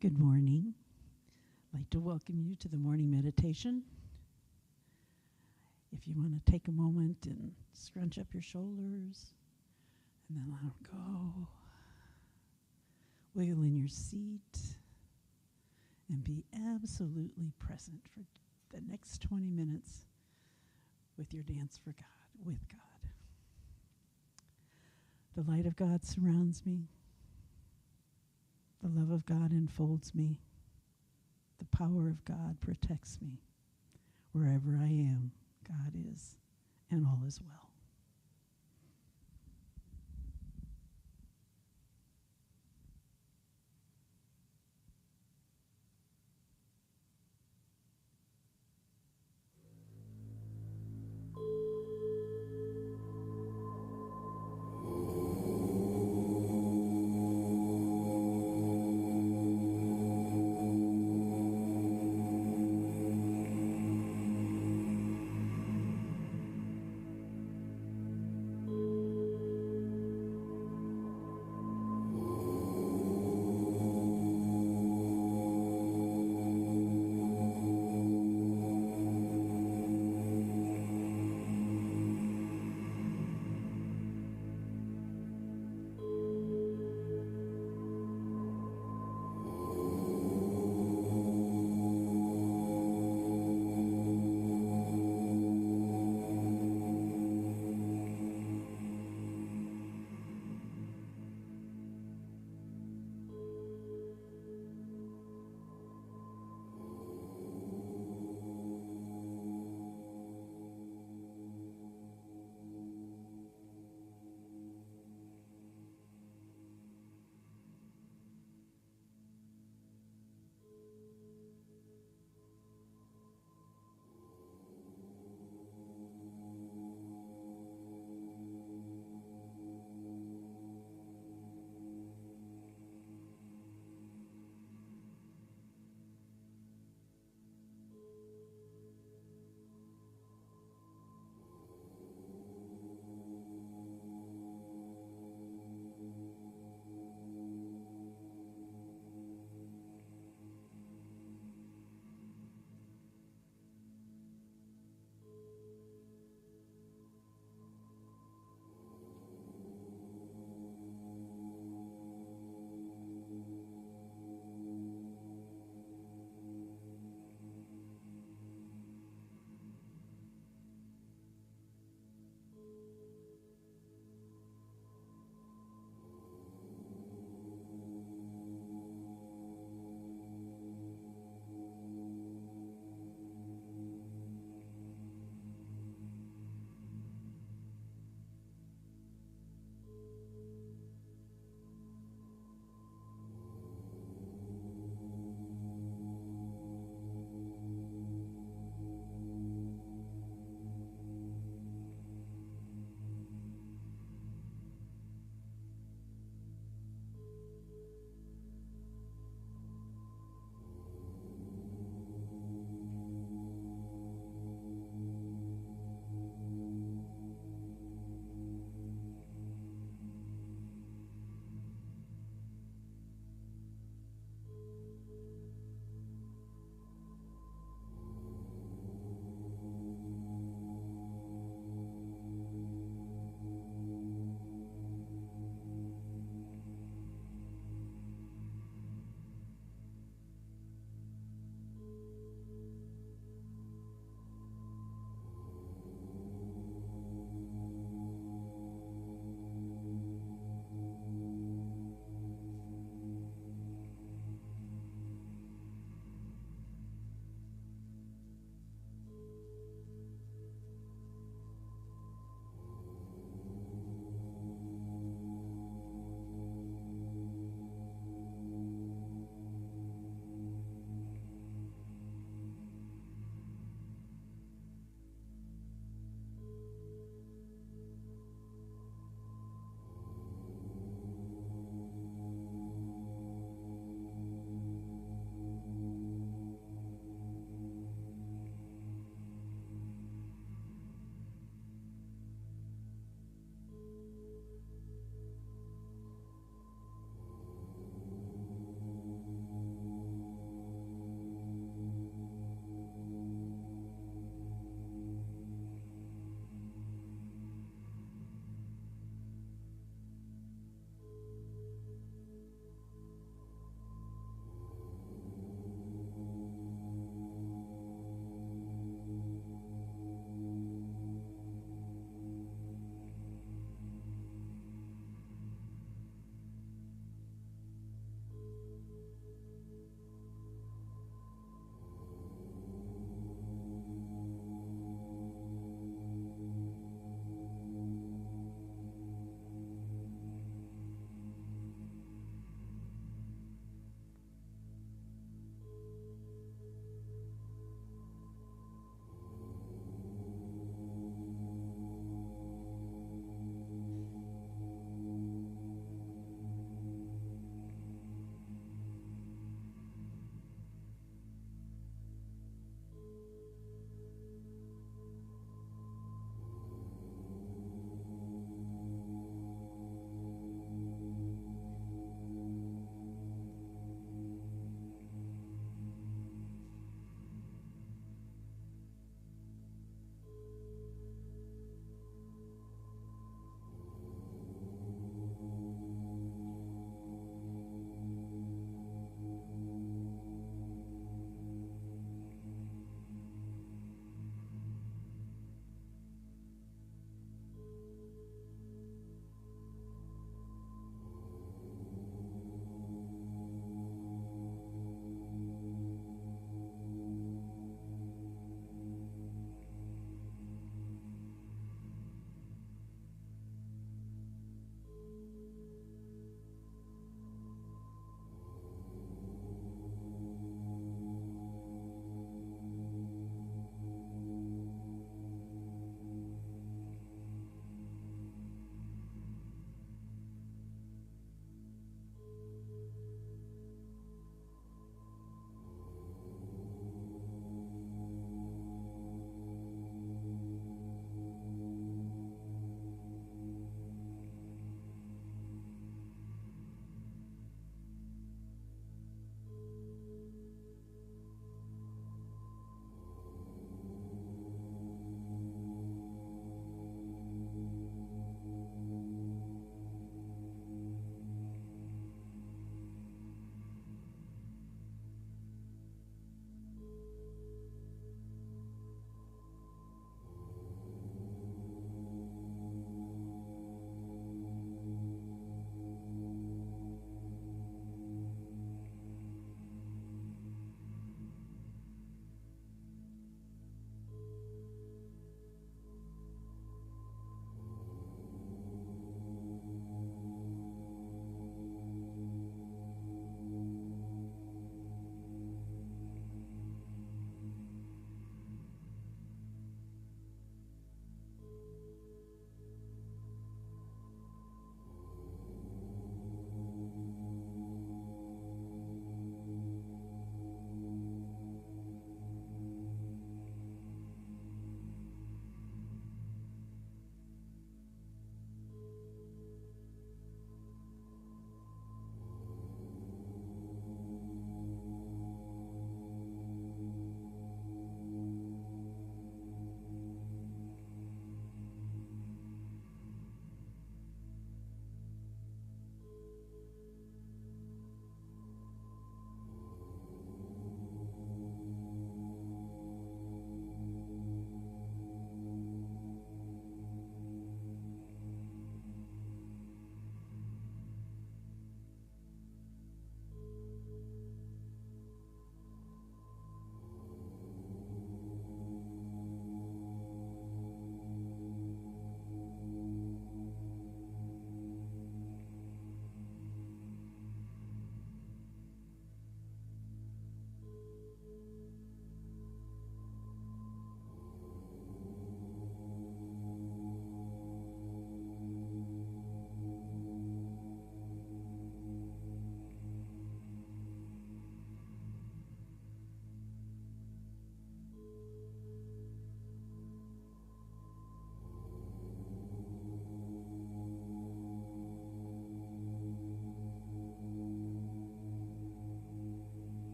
Good morning. I'd like to welcome you to the morning meditation. If you want to take a moment and scrunch up your shoulders and then let them go, wiggle in your seat and be absolutely present for the next 20 minutes with your dance for God, with God. The light of God surrounds me. The love of God enfolds me. The power of God protects me. Wherever I am, God is, and all is well.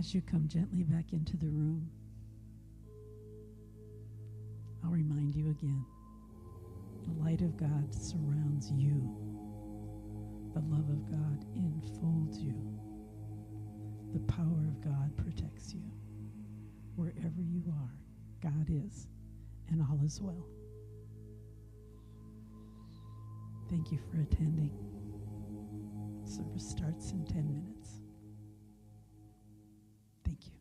As you come gently back into the room, I'll remind you again, the light of God surrounds you. The love of God enfolds you. The power of God protects you. Wherever you are, God is, and all is well. Thank you for attending. Service starts in 10 minutes. Thank you.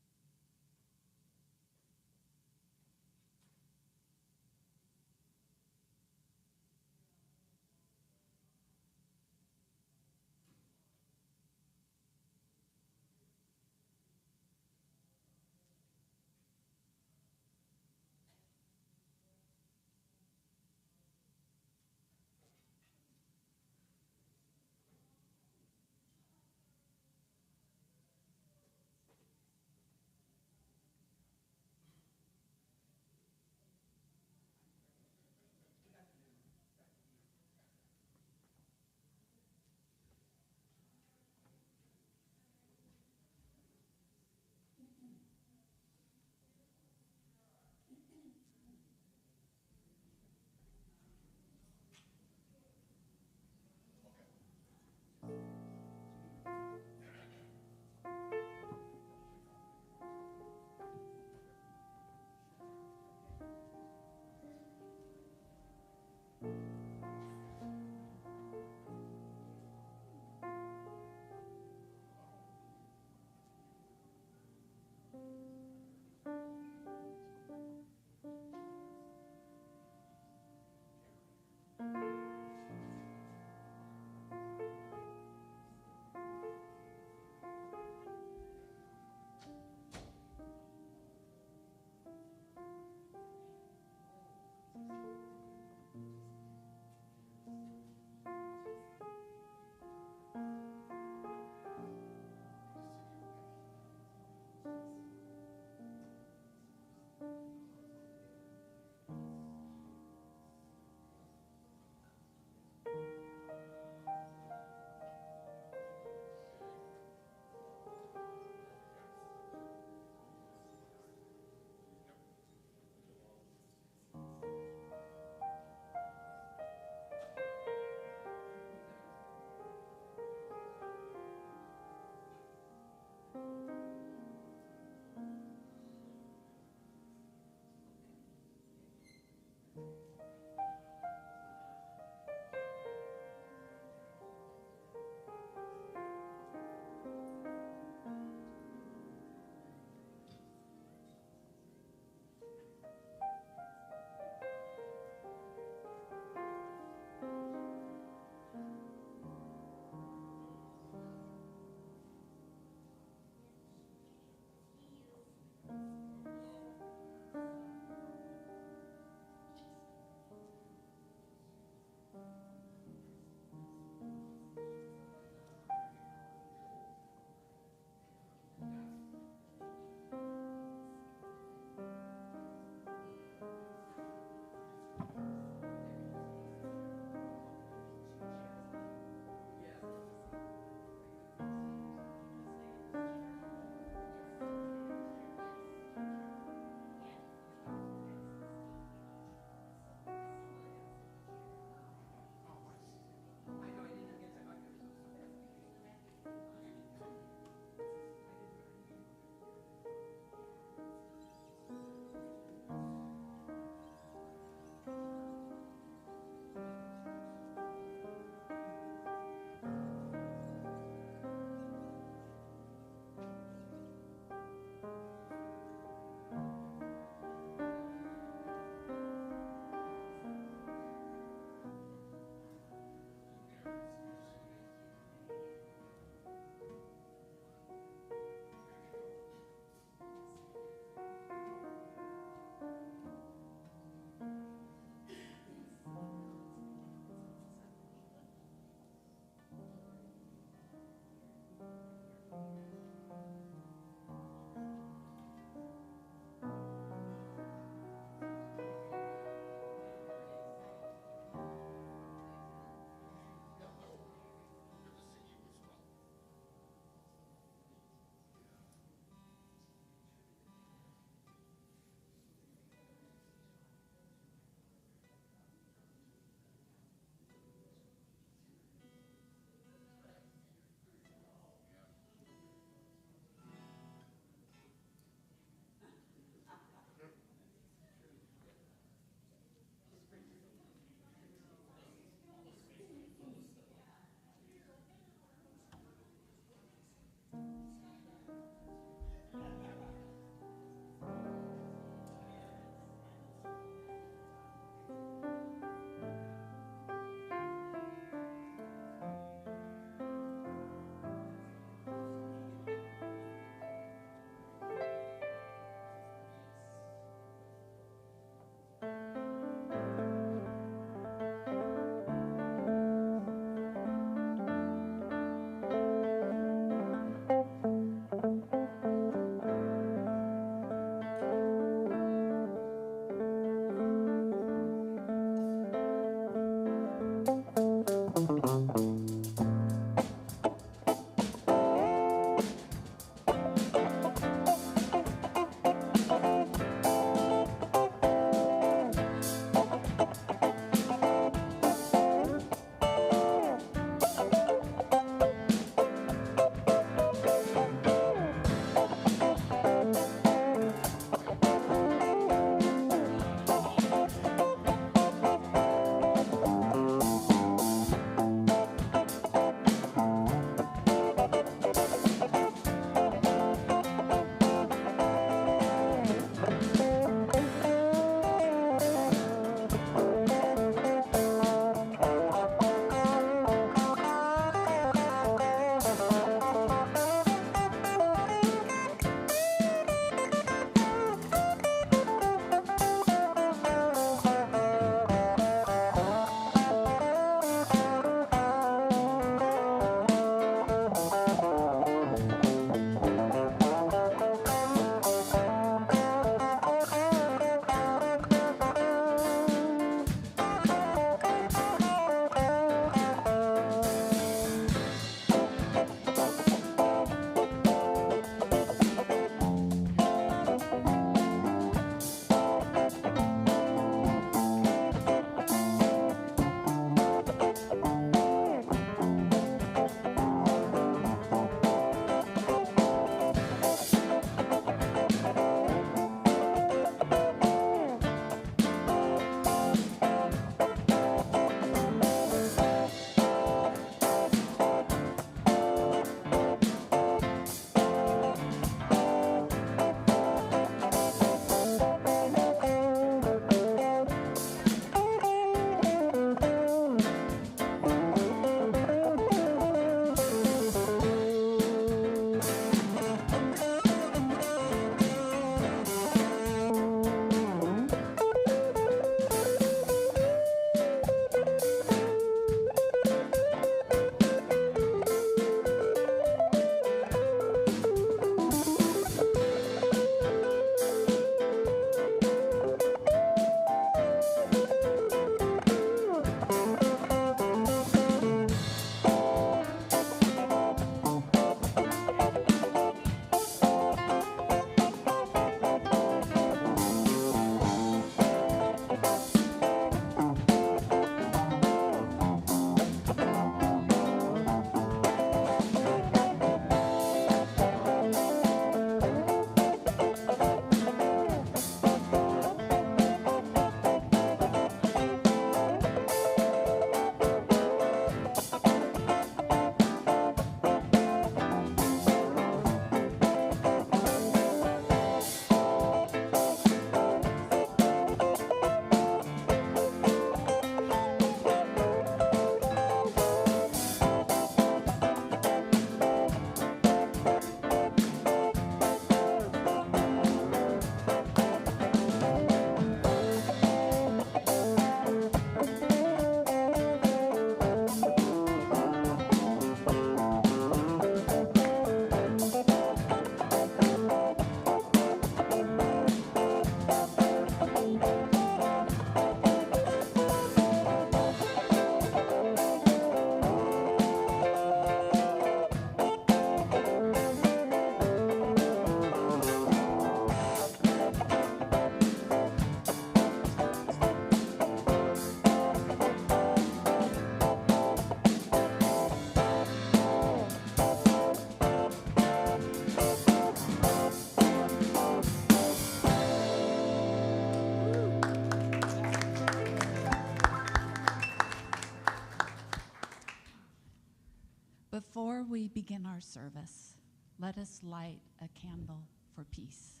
our service, let us light a candle for peace.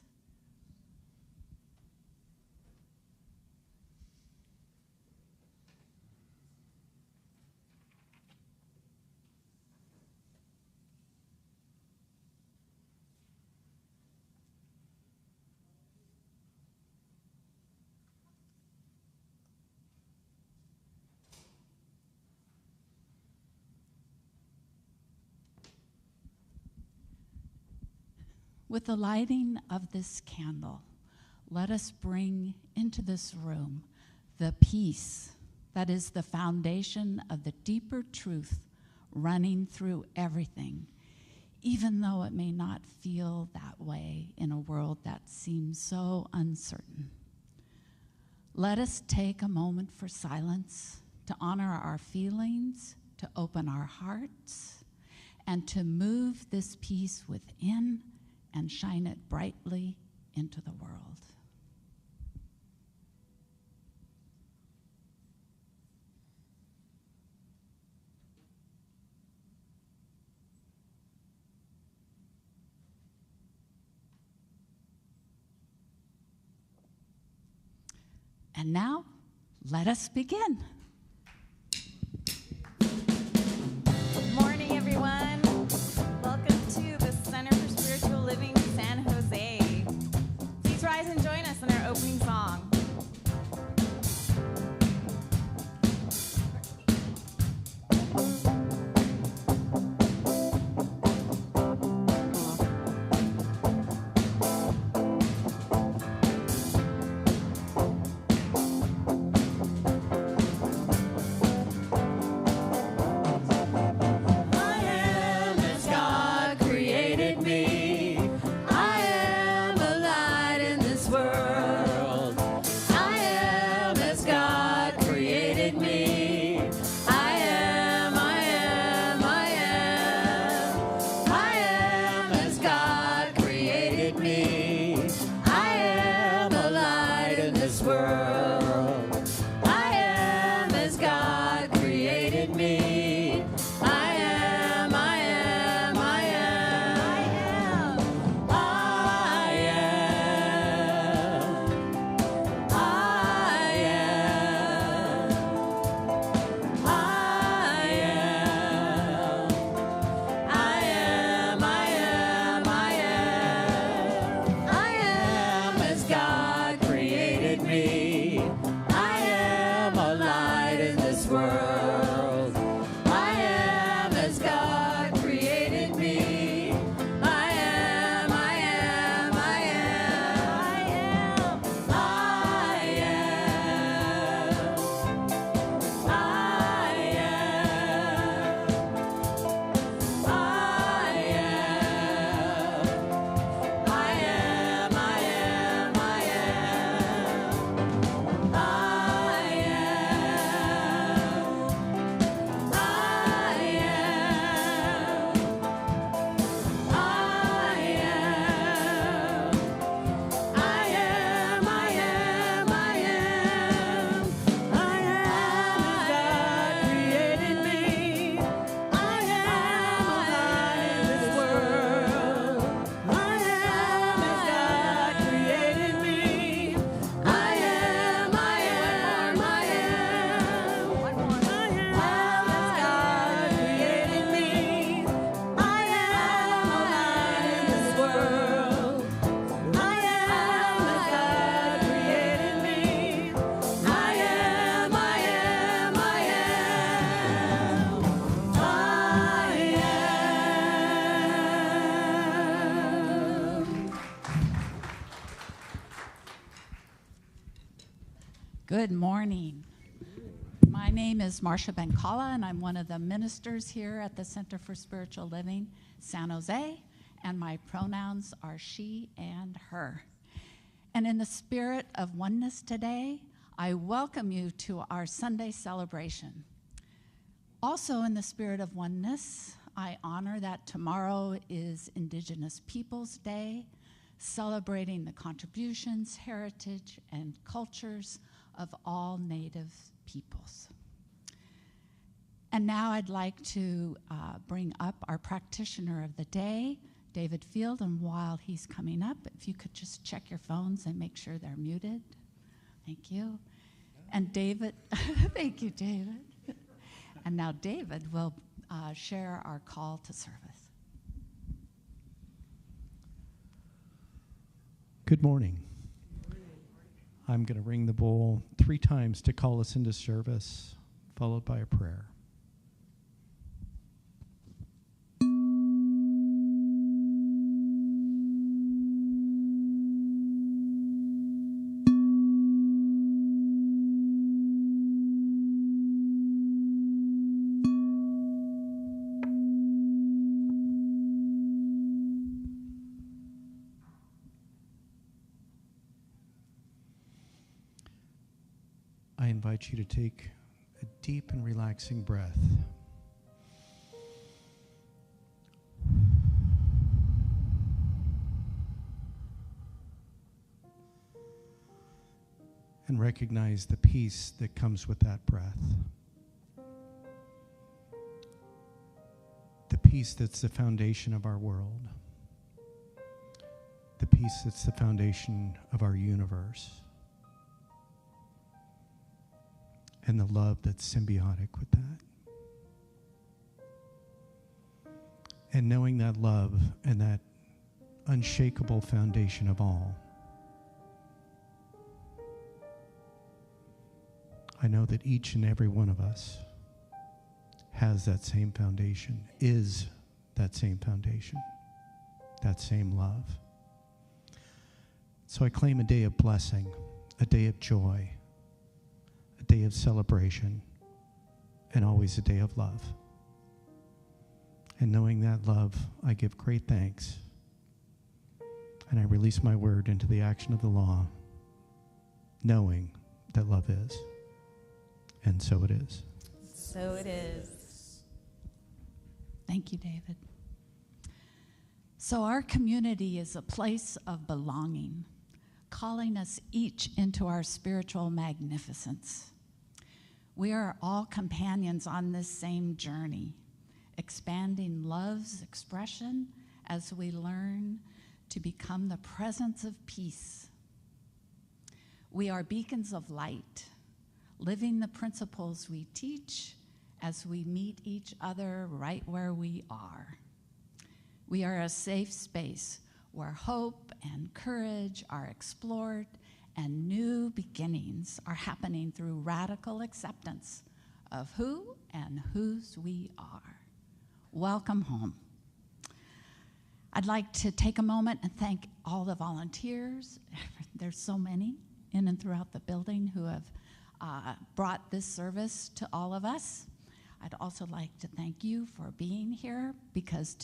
With the lighting of this candle, let us bring into this room the peace that is the foundation of the deeper truth running through everything, even though it may not feel that way in a world that seems so uncertain. Let us take a moment for silence to honor our feelings, to open our hearts, and to move this peace within and shine it brightly into the world. And now, let us begin. Good morning, everyone. Welcome to the Center for Spiritual Living San Jose. Please rise and join us in our opening song. Good morning. My name is Marcia Bencala, and I'm one of the ministers here at the Center for Spiritual Living, San Jose, and my pronouns are she and her. And in the spirit of oneness today, I welcome you to our Sunday celebration. Also in the spirit of oneness, I honor that tomorrow is Indigenous Peoples Day, celebrating the contributions, heritage, and cultures of all Native peoples. And now I'd like to bring up our practitioner of the day, David Field, and while he's coming up, if you could just check your phones and make sure they're muted. Thank you. And David, thank you, David. And now David will share our call to service. Good morning. I'm going to ring the bowl 3 times to call us into service, followed by a prayer. I invite you to take a deep and relaxing breath. And recognize the peace that comes with that breath. The peace that's the foundation of our world. The peace that's the foundation of our universe. And the love that's symbiotic with that. And knowing that love and that unshakable foundation of all, I know that each and every one of us has that same foundation, is that same foundation, that same love. So I claim a day of blessing, a day of joy, a day of celebration, and always a day of love. And knowing that love, I give great thanks. And I release my word into the action of the law, knowing that love is. And so it is. So it is. Thank you, David. So our community is a place of belonging, calling us each into our spiritual magnificence. We are all companions on this same journey, expanding love's expression as we learn to become the presence of peace. We are beacons of light, living the principles we teach as we meet each other right where we are. We are a safe space where hope and courage are explored and new beginnings are happening through radical acceptance of who and whose we are. Welcome home. I'd like to take a moment and thank all the volunteers. There's so many in and throughout the building who have brought this service to all of us. I'd also like to thank you for being here, because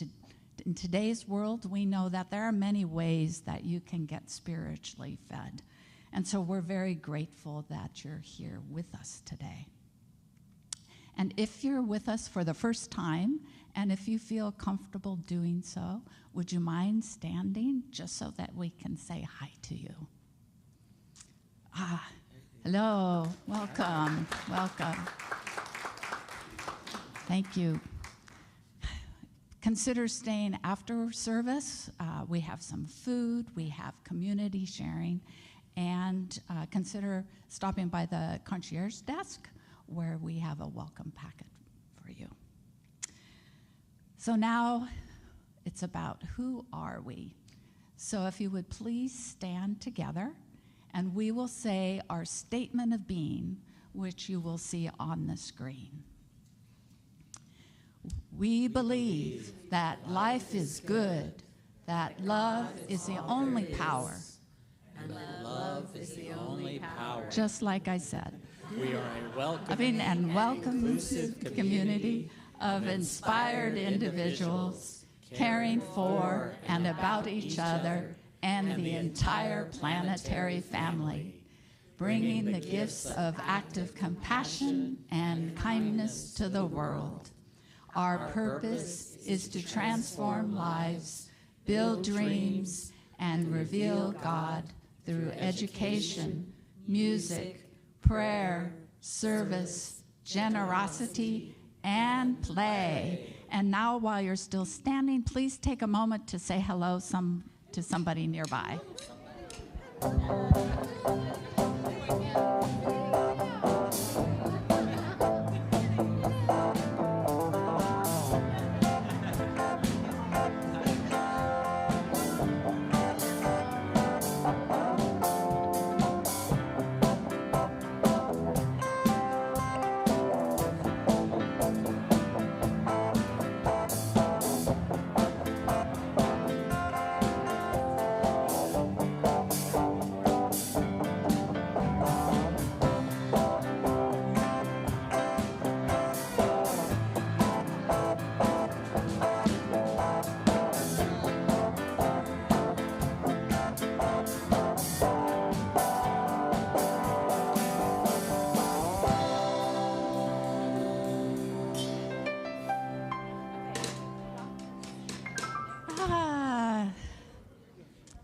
in today's world, we know that there are many ways that you can get spiritually fed. And so we're very grateful that you're here with us today. And if you're with us for the first time, and if you feel comfortable doing so, would you mind standing just so that we can say hi to you? Hello, welcome, welcome. Thank you. Consider staying after service. We have some food, we have community sharing, and consider stopping by the concierge desk where we have a welcome packet for you. So now it's about who are we? So if you would please stand together, and we will say our statement of being, which you will see on the screen. We believe that life is good, that love is the only power. And that love is the only power. Just like I said. We are a welcoming and welcome community of inspired individuals caring for and about each other and the entire planetary family, bringing the gifts of active compassion and kindness to the world. Our purpose is to transform lives, build dreams, and reveal God through education, music, prayer, service, generosity, and play. And now, while you're still standing, please take a moment to say hello to somebody nearby.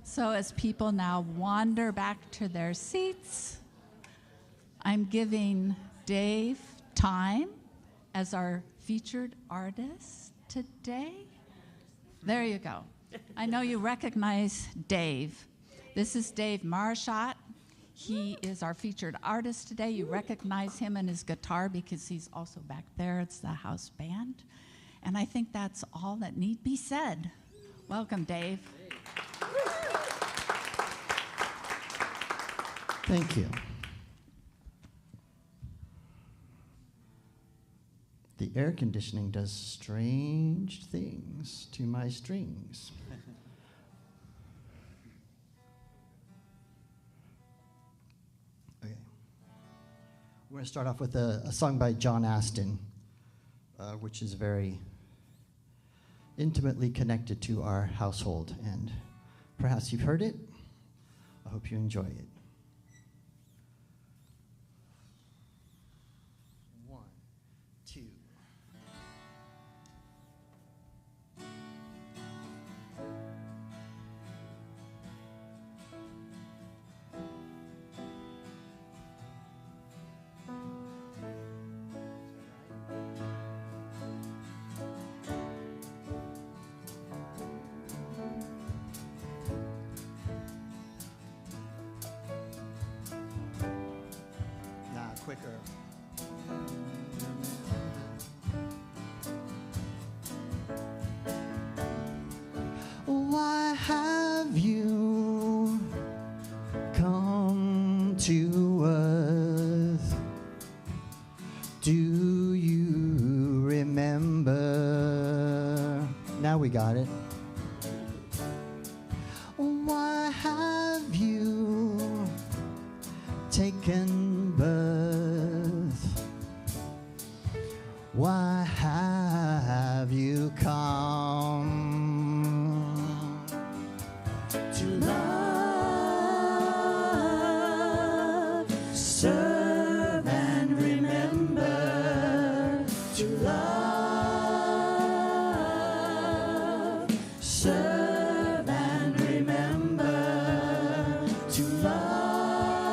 So as people now wander back to their seats, I'm giving Dave time as our featured artist today. There you go. I know you recognize Dave. This is Dave Maurischat. He is our featured artist today. You recognize him and his guitar because he's also back there. It's the house band. And I think that's all that need be said. Welcome, Dave. Thank you. The air conditioning does strange things to my strings. Okay. We're going to start off with a song by John Aston, which is very intimately connected to our household, and perhaps you've heard it. I hope you enjoy it. Quicker. Why have you come to earth? Do you remember? Now we got it. Why have you taken birth? Why have you come to love, serve and remember? To love, serve and remember. To love,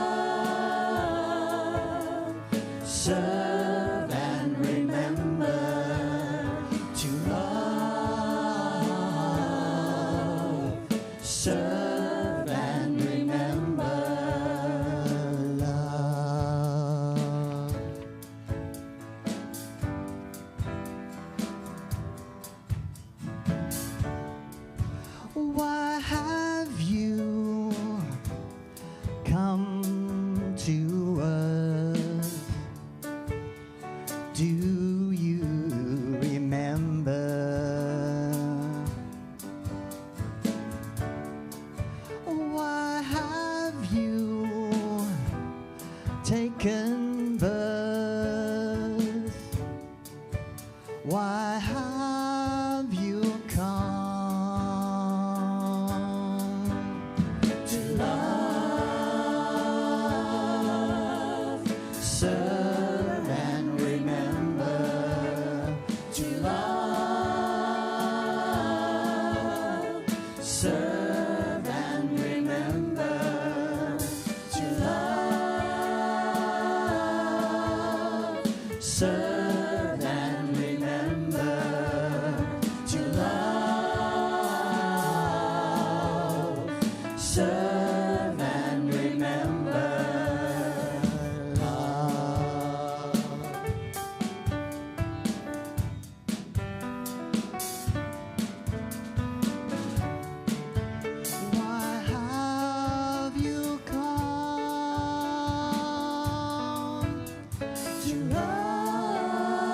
serve and remember. To love, serve and remember. Love. Why have you come to earth? Do you remember? Why have you taken birth? Why have you come to love, serve and remember? To love, serve and remember. To love, serve and remember. serve and remember love. Why have you come to love,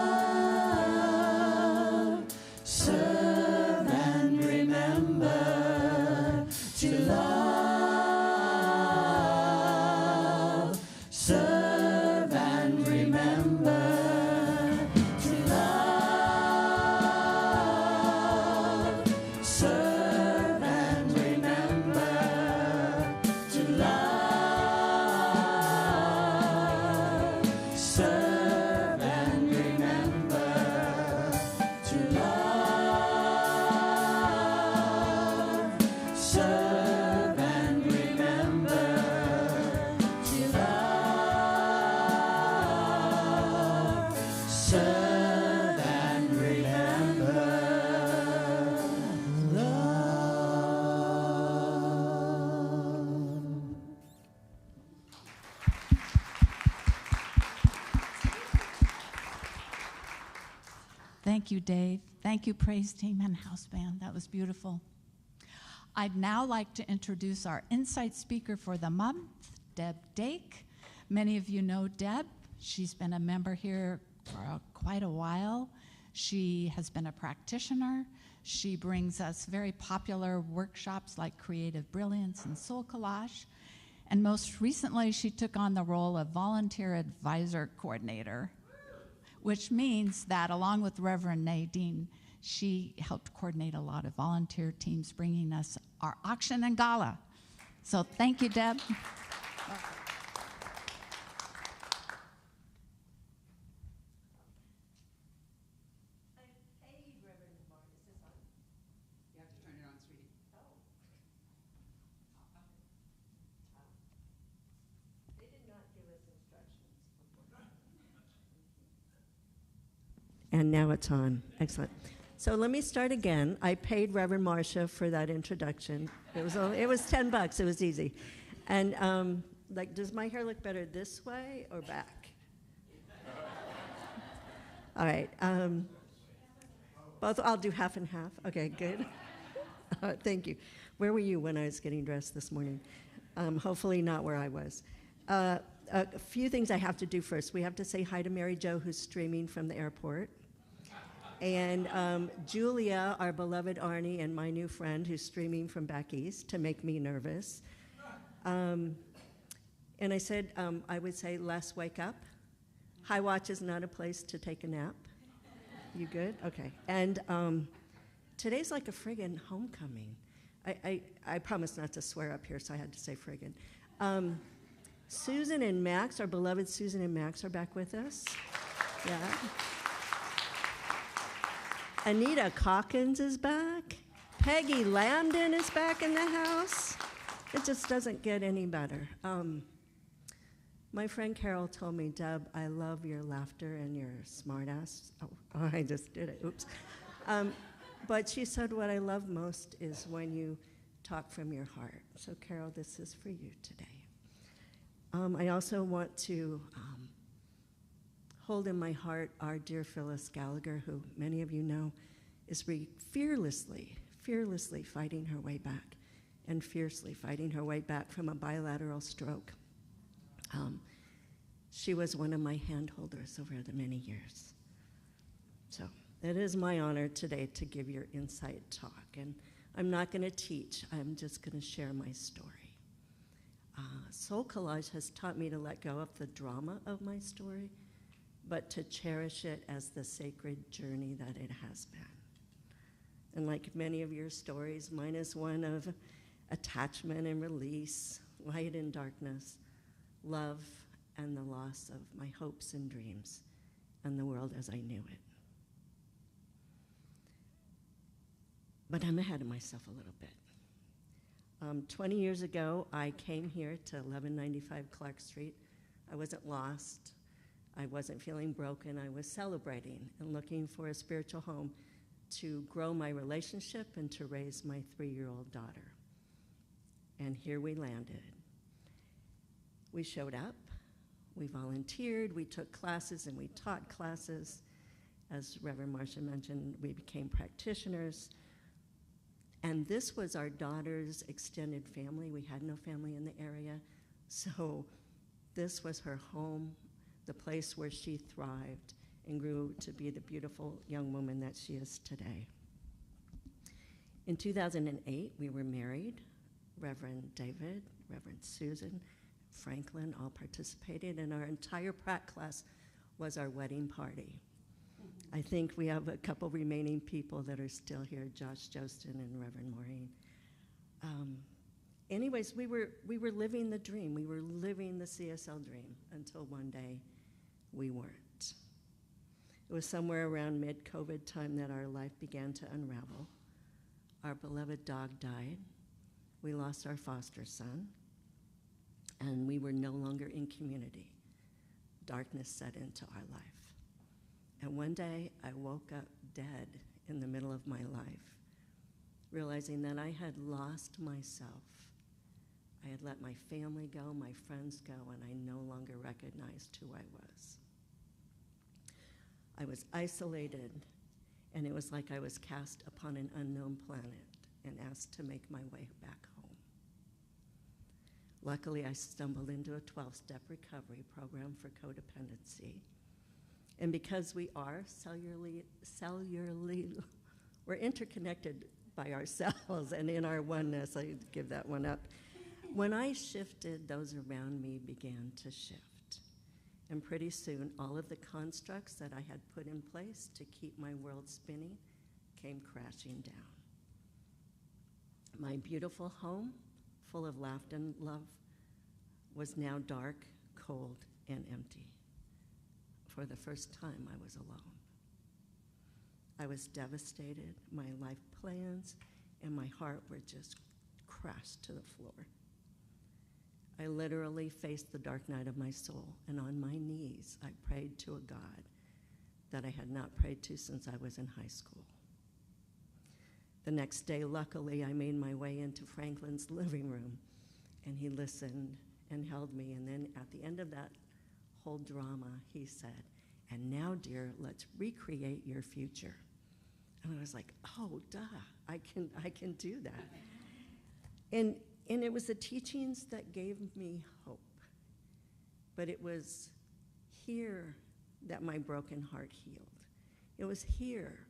serve and remember, to love, serve and remember, to love, serve and remember, to love, serve and remember, to love, serve and remember, to love, serve and remember love. Thank you, Dave. Thank you, praise team and house band. That was beautiful. I'd now like to introduce our Insight speaker for the month, Deb Dake. Many of you know Deb. She's been a member here for quite a while. She has been a practitioner. She brings us very popular workshops like Creative Brilliance and Soul Collage. And most recently, she took on the role of Volunteer Advisor Coordinator, which means that along with Reverend Nadine, she helped coordinate a lot of volunteer teams bringing us our auction and gala. So thank you, Deb. And now it's on. Excellent. So let me start again. I paid Reverend Marcia for that introduction. It was $10. It was easy. And like, does my hair look better this way or back? All right. Both. I'll do half and half. Okay, good. Thank you. Where were you when I was getting dressed this morning? Hopefully not where I was. A few things I have to do first. We have to say hi to Mary Jo, who's streaming from the airport. And Julia, our beloved Arnie, and my new friend who's streaming from back east to make me nervous. And I said I would say, Les, wake up. High Watch is not a place to take a nap. You good? Okay. And today's like a friggin' homecoming. I promised not to swear up here, so I had to say friggin'. Susan and Max, our beloved Susan and Max, are back with us. Yeah. Anita Calkins is back. Peggy Lambden is back in the house. It just doesn't get any better. My friend Karol told me, Deb, I love your laughter and your smart ass. Oh, I just did it. Oops. But she said what I love most is when you talk from your heart. So, Karol, this is for you today. I also want to hold in my heart our dear Phyllis Gallagher, who many of you know is fearlessly fighting her way back and fiercely fighting her way back from a bilateral stroke. She was one of my handholders over the many years. So it is my honor today to give your insight talk. And I'm not going to teach. I'm just going to share my story. Soul Collage has taught me to let go of the drama of my story, but to cherish it as the sacred journey that it has been. And like many of your stories, mine is one of attachment and release, light and darkness, love and the loss of my hopes and dreams, and the world as I knew it. But I'm ahead of myself a little bit. 20 years ago, I came here to 1195 Clark Street. I wasn't lost. I wasn't feeling broken. I was celebrating and looking for a spiritual home to grow my relationship and to raise my 3-year-old daughter. and here we landed. We showed up, we volunteered, we took classes, and we taught classes. As Reverend Marcia mentioned, we became practitioners. And this was our daughter's extended family. We had no family in the area, so this was her home, the place where she thrived and grew to be the beautiful young woman that she is today. In 2008, we were married. Reverend David, Reverend Susan, Franklin all participated, and our entire prac class was our wedding party. I think we have a couple remaining people that are still here, Josh Jostin and Reverend Maureen. Anyways, we were living the dream. We were living the CSL dream until one day we weren't. It was somewhere around mid-COVID time that our life began to unravel. Our beloved dog died. We lost our foster son, and we were no longer in community. Darkness set into our life. And one day, I woke up dead in the middle of my life, realizing that I had lost myself. I had let my family go, my friends go, and I no longer recognized who I was. I was isolated, and it was like I was cast upon an unknown planet and asked to make my way back home. Luckily, I stumbled into a 12-step recovery program for codependency. And because we are cellularly, we're interconnected by ourselves, and in our oneness, I give that one up. When I shifted, those around me began to shift. And pretty soon, all of the constructs that I had put in place to keep my world spinning came crashing down. My beautiful home, full of laughter and love, was now dark, cold, and empty. For the first time, I was alone. I was devastated. My life plans and my heart were just crashed to the floor. I literally faced the dark night of my soul, and on my knees, I prayed to a God that I had not prayed to since I was in high school. The next day, luckily, I made my way into Franklin's living room, and he listened and held me, and then at the end of that whole drama, he said, "And now, dear, let's recreate your future." And I was like, oh, duh, I can do that. And it was the teachings that gave me hope. But it was here that my broken heart healed. It was here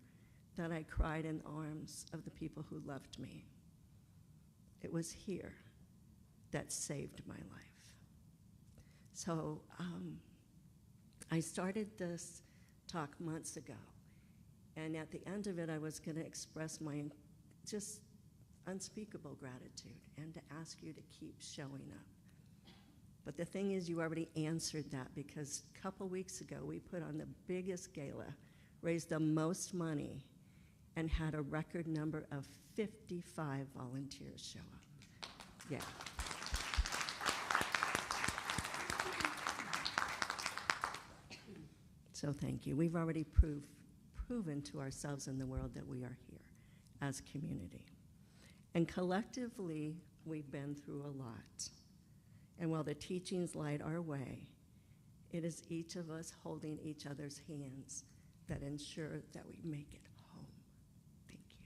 that I cried in the arms of the people who loved me. It was here that saved my life. So I started this talk months ago, and at the end of it, I was going to express my just unspeakable gratitude and to ask you to keep showing up. But the thing is, you already answered that, because a couple weeks ago, we put on the biggest gala, raised the most money, and had a record number of 55 volunteers show up. Yeah. So thank you. We've already proven to ourselves and the world that we are here as community. And collectively, we've been through a lot. And while the teachings light our way, it is each of us holding each other's hands that ensure that we make it home. Thank you.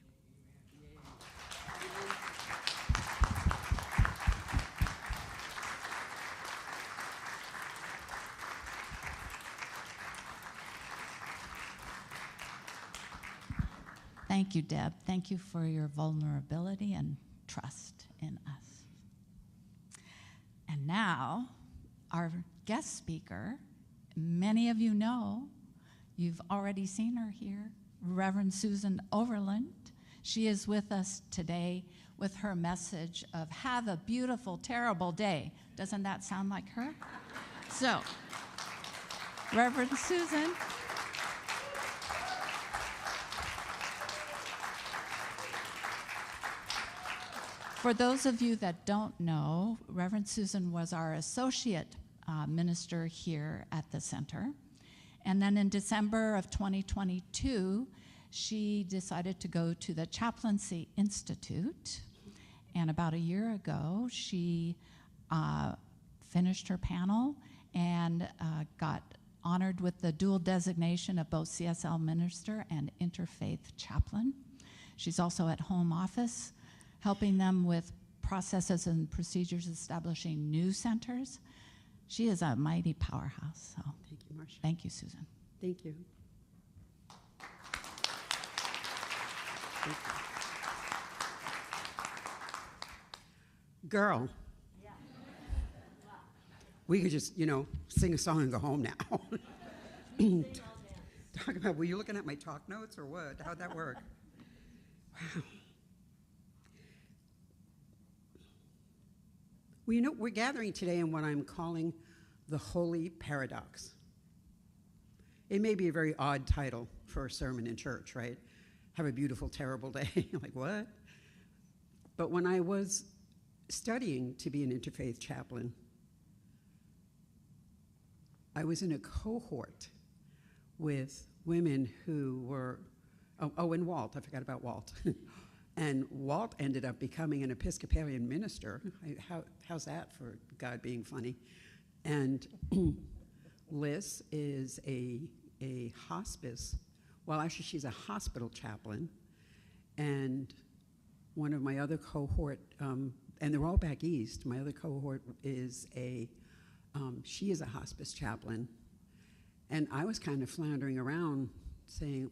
Thank you, Deb. Thank you for your vulnerability and trust in us. And now, our guest speaker, many of you know, you've already seen her here, Reverend Susan Overland. She is with us today with her message of "Have a beautiful, terrible day." Doesn't that sound like her? So, Reverend Susan. For those of you that don't know, Reverend Susan was our associate minister here at the center. And then in December of 2022, she decided to go to the Chaplaincy Institute And about a year ago, she finished her panel and got honored with the dual designation of both CSL minister and interfaith chaplain. She's also at home office, helping them with processes and procedures, establishing new centers. She is a mighty powerhouse. So Thank you, Marcia. thank you, Susan. Thank you. Thank you. Girl. Yeah. We could just, sing a song and go home now. Talk about, were you looking at my talk notes or what? How'd that work? Wow. Well, we're gathering today in what I'm calling the Holy Paradox. It may be a very odd title for a sermon in church, right? Have a beautiful, terrible day. Like, what? But when I was studying to be an interfaith chaplain, I was in a cohort with women who were, and Walt, I forgot about Walt. And Walt ended up becoming an Episcopalian minister. How's that for God being funny? And Liz is a hospice, well, actually she's a hospital chaplain. And one of my other cohort, and they're all back east, my other cohort is she is a hospice chaplain. And I was kind of floundering around saying,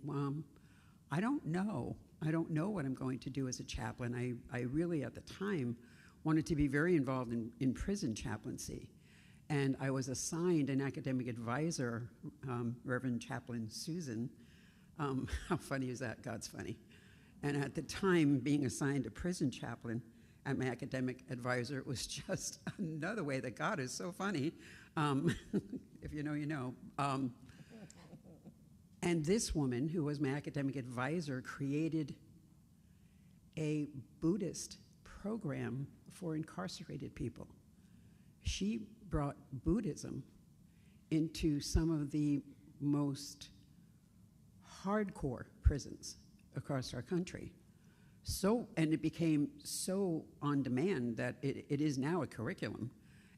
I don't know what I'm going to do as a chaplain. I really, at the time, wanted to be very involved in prison chaplaincy. And I was assigned an academic advisor, Reverend Chaplain Susan. How funny is that? God's funny. And at the time, being assigned a prison chaplain and my academic advisor was just another way that God is so funny. If you know, you know. And this woman, who was my academic advisor, created a Buddhist program for incarcerated people. She brought Buddhism into some of the most hardcore prisons across our country. And it became so on demand that it is now a curriculum,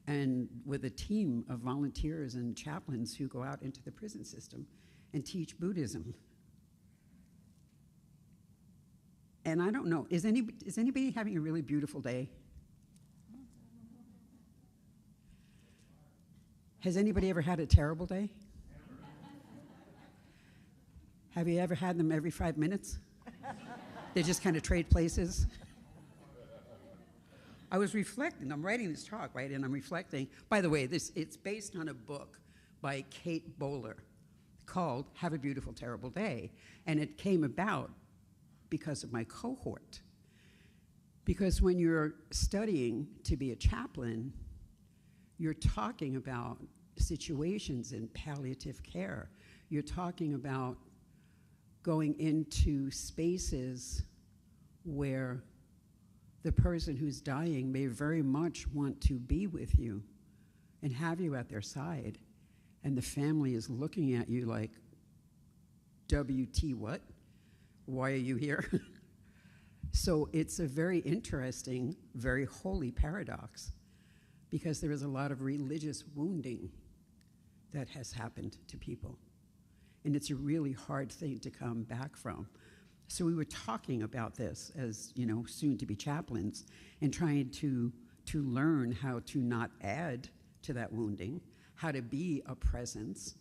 and with a team of volunteers and chaplains who go out into the prison system and teach Buddhism. And I don't know, is anybody having a really beautiful day? Has anybody ever had a terrible day? Have you ever had them every 5 minutes? They just kind of trade places. I was reflecting, I'm writing this talk, right, and I'm reflecting. By the way, it's based on a book by Kate Bowler called Have a Beautiful, Terrible Day. And it came about because of my cohort. Because when you're studying to be a chaplain, you're talking about situations in palliative care. You're talking about going into spaces where the person who's dying may very much want to be with you and have you at their side. And the family is looking at you like, WT what? Why are you here? So it's a very interesting, very holy paradox, because there is a lot of religious wounding that has happened to people. And it's a really hard thing to come back from. So we were talking about this as, soon-to-be chaplains, and trying to learn how to not add to that wounding, how to be a presence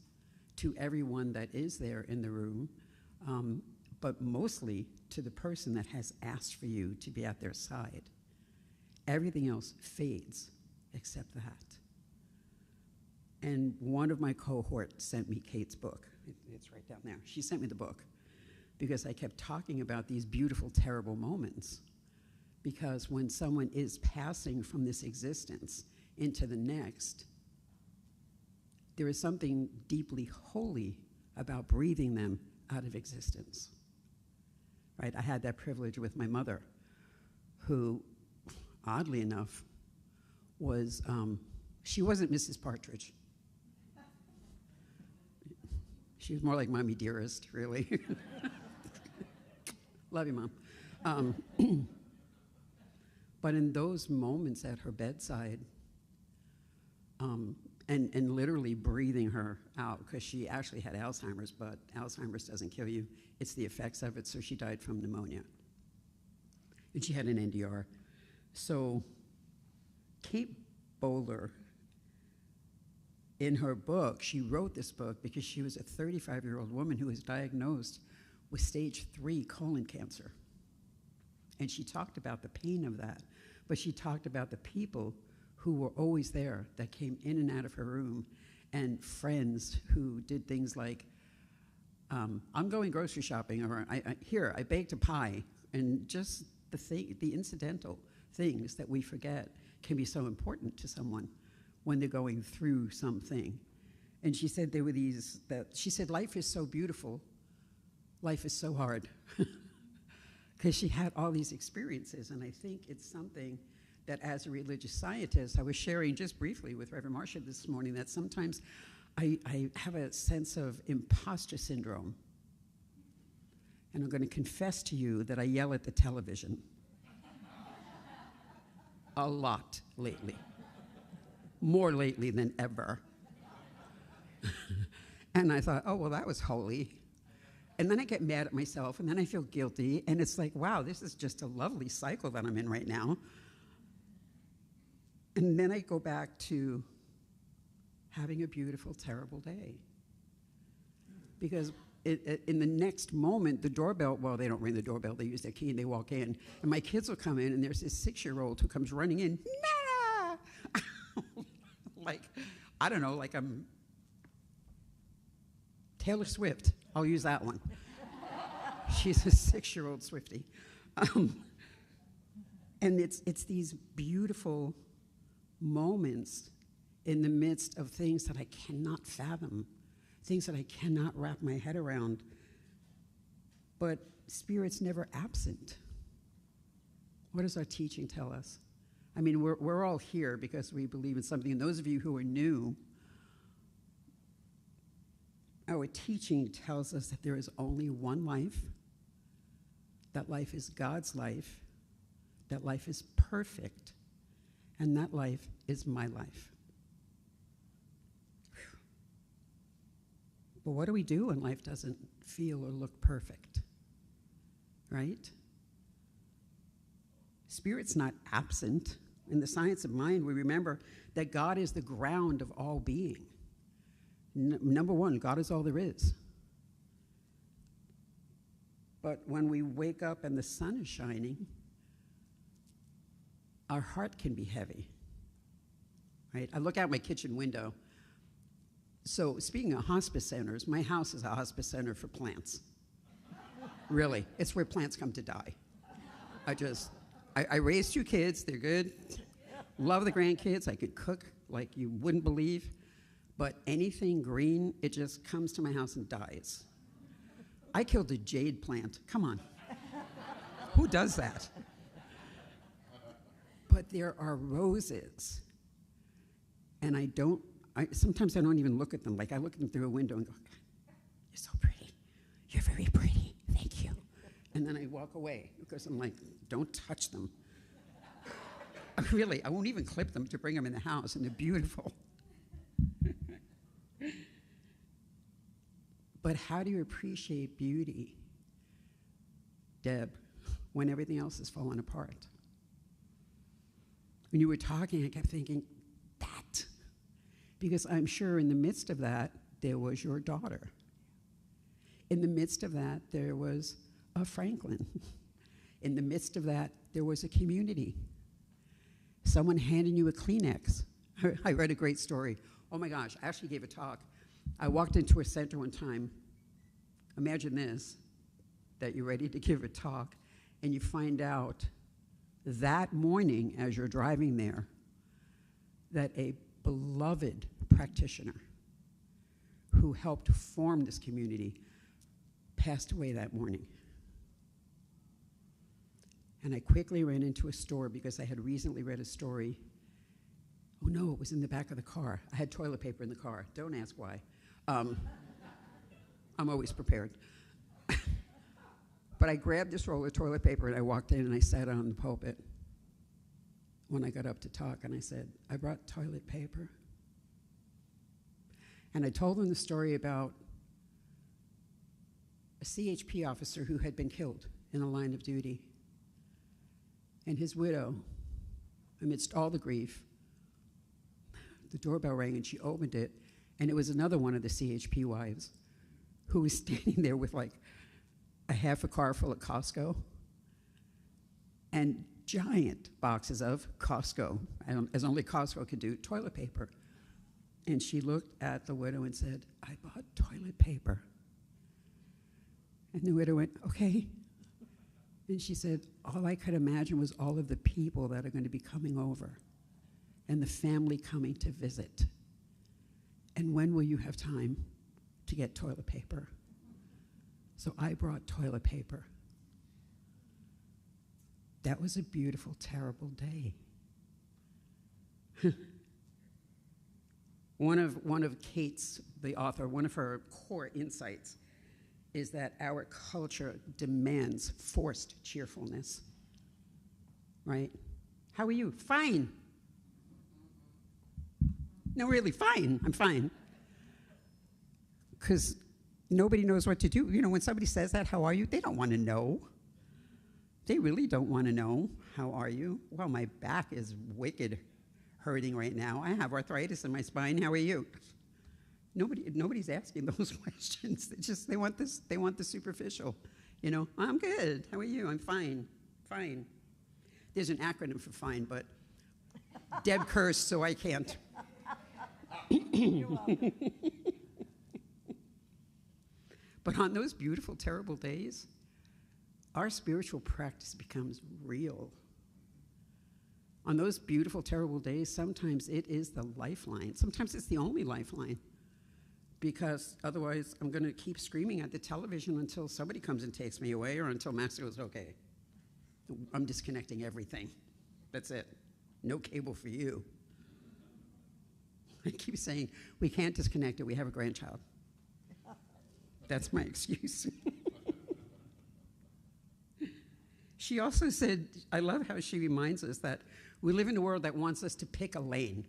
to everyone that is there in the room, but mostly to the person that has asked for you to be at their side. Everything else fades except that. And one of my cohort sent me Kate's book. It's right down there. She sent me the book because I kept talking about these beautiful, terrible moments. Because when someone is passing from this existence into the next, there is something deeply holy about breathing them out of existence. Right? I had that privilege with my mother, who, oddly enough, was, she wasn't Mrs. Partridge. She was more like Mommy Dearest, really. Love you, Mom. But in those moments at her bedside, and literally breathing her out, because she actually had Alzheimer's, but Alzheimer's doesn't kill you. It's the effects of it, so she died from pneumonia. And she had an NDR. So Kate Bowler, in her book, she wrote this book because she was a 35-year-old woman who was diagnosed with stage 3 colon cancer. And she talked about the pain of that, but she talked about the people who were always there that came in and out of her room, and friends who did things like, I'm going grocery shopping, or I baked a pie, and just the incidental things that we forget can be so important to someone when they're going through something. And she said there were she said life is so beautiful, life is so hard. Because she had all these experiences, and I think it's something that as a religious scientist, I was sharing just briefly with Reverend Marcia this morning that sometimes I have a sense of imposter syndrome. And I'm going to confess to you that I yell at the television a lot lately, more lately than ever. And I thought, oh, well, that was holy. And then I get mad at myself, and then I feel guilty, and it's like, wow, this is just a lovely cycle that I'm in right now. And then I go back to having a beautiful, terrible day. Because in the next moment, the doorbell, well, they don't ring the doorbell, they use their key and they walk in, and my kids will come in, and there's this 6-year-old who comes running in, Nana! Like, I don't know, like I'm Taylor Swift. I'll use that one. She's a 6-year-old Swiftie. And it's these beautiful moments in the midst of things that I cannot fathom, things that I cannot wrap my head around. But Spirit's never absent. What does our teaching tell us? I mean, we're all here because we believe in something. And those of you who are new, our teaching tells us that there is only one life, that life is God's life, that life is perfect, and that life is my life. But what do we do when life doesn't feel or look perfect? Right? Spirit's not absent. In the science of mind, we remember that God is the ground of all being. Number one, God is all there is. But when we wake up and the sun is shining, our heart can be heavy, right? I look out my kitchen window. So speaking of hospice centers, my house is a hospice center for plants. Really, it's where plants come to die. I raised 2 kids, they're good. Love the grandkids, I could cook like you wouldn't believe. But anything green, it just comes to my house and dies. I killed a jade plant. Come on. Who does that? But there are roses. And sometimes I don't even look at them. Like I look at them through a window and go, you're so pretty. You're very pretty. Thank you. And then I walk away because I'm like, don't touch them. Really, I won't even clip them to bring them in the house, and they're beautiful. But how do you appreciate beauty, Deb, when everything else has fallen apart? When you were talking, I kept thinking, that. Because I'm sure in the midst of that, there was your daughter. In the midst of that, there was a Franklin. In the midst of that, there was a community. Someone handing you a Kleenex. I read a great story. Oh my gosh, I actually gave a talk. I walked into a center one time. Imagine this, that you're ready to give a talk, and you find out that morning as you're driving there that a beloved practitioner who helped form this community passed away that morning. And I quickly ran into a store because I had recently read a story. Oh no, it was in the back of the car. I had toilet paper in the car. Don't ask why. I'm always prepared. But I grabbed this roll of toilet paper and I walked in and I sat on the pulpit. when I got up to talk, and I said, I brought toilet paper. And I told them the story about a CHP officer who had been killed in the line of duty. And his widow, amidst all the grief, the doorbell rang and she opened it, and it was another one of the CHP wives who was standing there with like a half a car full of Costco and giant boxes of Costco, as only Costco could do, toilet paper. And she looked at the widow and said, I bought toilet paper. And the widow went, okay. And she said, all I could imagine was all of the people that are going to be coming over and the family coming to visit. And when will you have time to get toilet paper? So I brought toilet paper. That was a beautiful, terrible day. One of Kate's, the author, one of her core insights is that our culture demands forced cheerfulness, right? How are you? Fine. No, really, fine. I'm fine. Because nobody knows what to do. You know, when somebody says that, how are you? They don't want to know. They really don't want to know, how are you? Well, my back is wicked hurting right now. I have arthritis in my spine. How are you? Nobody's asking those questions. They want the superficial. You know, I'm good. How are you? I'm fine. Fine. There's an acronym for fine, but Deb cursed, so I can't. But on those beautiful, terrible days, our spiritual practice becomes real. On those beautiful, terrible days, sometimes it is the lifeline. Sometimes it's the only lifeline, because otherwise I'm going to keep screaming at the television until somebody comes and takes me away, or until Master goes, okay, I'm disconnecting everything. That's it. No cable for you. I keep saying, we can't disconnect it. We have a grandchild. That's my excuse. She also said, I love how she reminds us that we live in a world that wants us to pick a lane,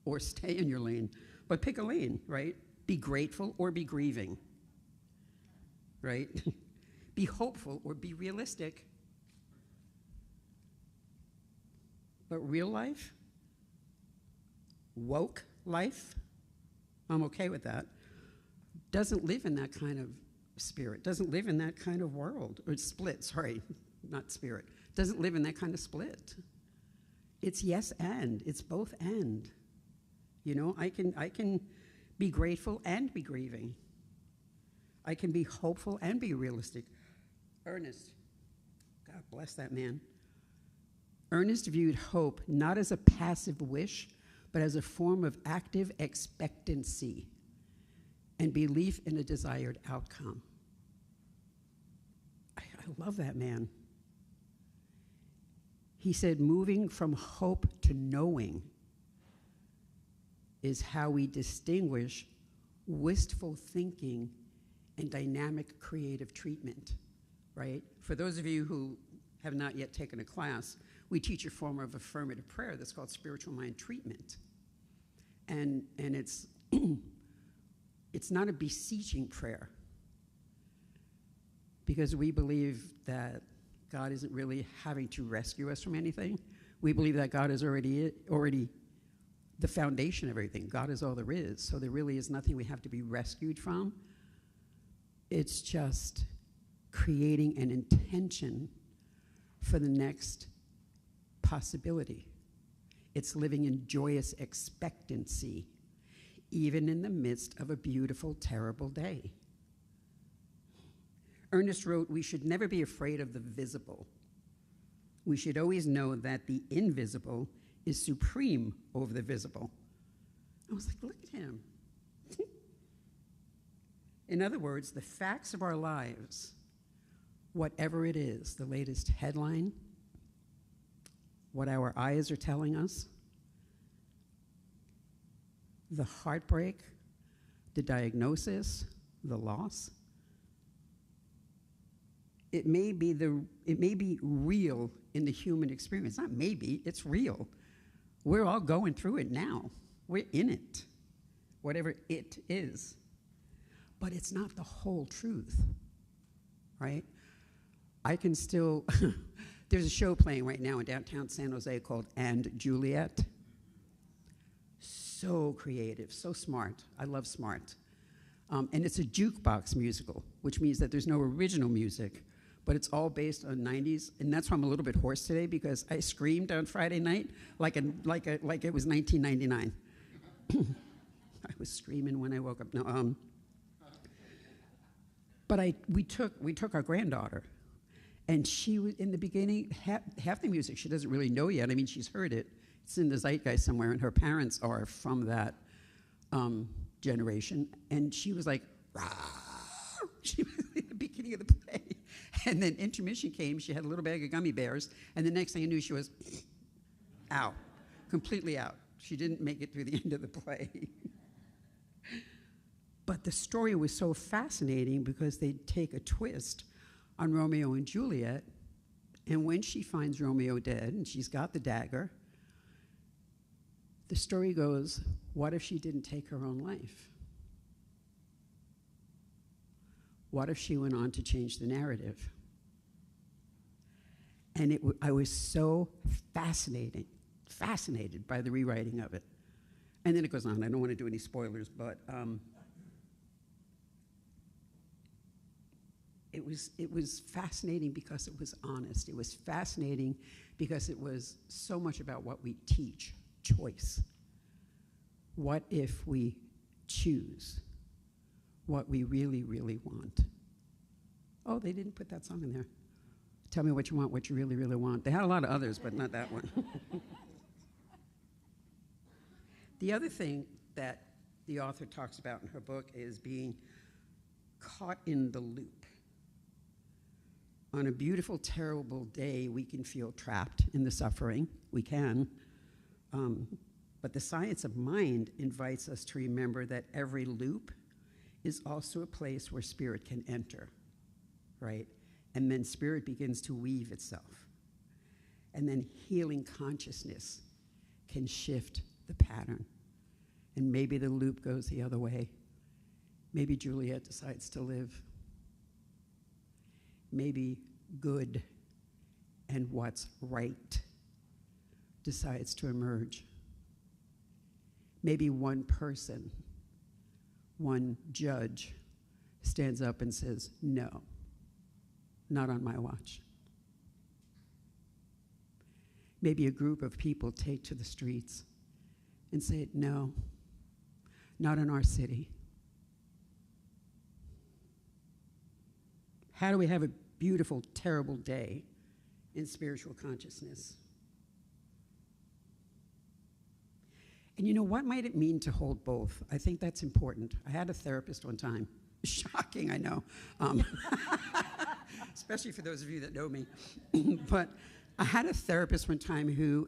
or stay in your lane, but pick a lane, right? Be grateful or be grieving, right? Be hopeful or be realistic. But real life, woke life, I'm okay with that, doesn't live in that kind of spirit, doesn't live in that kind of world, or split, sorry, not spirit, doesn't live in that kind of split. It's yes and, it's both and. You know, I can be grateful and be grieving. I can be hopeful and be realistic. Ernest, God bless that man. Ernest viewed hope not as a passive wish, but as a form of active expectancy and belief in a desired outcome. I love that man. He said, moving from hope to knowing is how we distinguish wistful thinking and dynamic creative treatment, right? For those of you who have not yet taken a class, we teach a form of affirmative prayer that's called spiritual mind treatment. And it's, it's not a beseeching prayer, because we believe that God isn't really having to rescue us from anything. We believe that God is already the foundation of everything. God is all there is, so there really is nothing we have to be rescued from. It's just creating an intention for the next possibility. It's living in joyous expectancy, even in the midst of a beautiful, terrible day. Ernest wrote, we should never be afraid of the visible. We should always know that the invisible is supreme over the visible. I was like, look at him. In other words, the facts of our lives, whatever it is, the latest headline, what our eyes are telling us, the heartbreak, the diagnosis, the loss, it may be real in the human experience. Not maybe, it's real. We're all going through it now. We're in it, whatever it is. But it's not the whole truth, right? I can still, there's a show playing right now in downtown San Jose called And Juliet. So creative, so smart. I love smart. And it's a jukebox musical, which means that there's no original music, but it's all based on 90s. And that's why I'm a little bit hoarse today, because I screamed on Friday night like it was 1999. I was screaming when I woke up. No, but we took our granddaughter, and she was, in the beginning, half the music she doesn't really know yet. I mean, she's heard it. It's in the zeitgeist somewhere, and her parents are from that generation. And she was like, rah! She was in the beginning of the play. And then intermission came. She had a little bag of gummy bears. And the next thing I knew, she was out, completely out. She didn't make it through the end of the play. But the story was so fascinating because they'd take a twist on Romeo and Juliet. And when she finds Romeo dead, and she's got the dagger, the story goes, what if she didn't take her own life? What if she went on to change the narrative? And I was so fascinated by the rewriting of it. And then it goes on. I don't want to do any spoilers, but it was fascinating because it was honest. It was fascinating because it was so much about what we teach, choice. What if we choose what we really, really want? Oh, they didn't put that song in there. Tell me what you want, what you really, really want. They had a lot of others, but not that one. The other thing that the author talks about in her book is being caught in the loop. On a beautiful, terrible day, we can feel trapped in the suffering. We can. But the science of mind invites us to remember that every loop is also a place where spirit can enter, right? And then spirit begins to weave itself. And then healing consciousness can shift the pattern. And maybe the loop goes the other way. Maybe Juliet decides to live. Maybe good and what's right decides to emerge. Maybe one person, one judge, stands up and says, no, not on my watch. Maybe a group of people take to the streets and say, no, not in our city. How do we have a beautiful, terrible day in spiritual consciousness? And you know, what might it mean to hold both? I think that's important. I had a therapist one time. Shocking, I know. Especially for those of you that know me. But I had a therapist one time who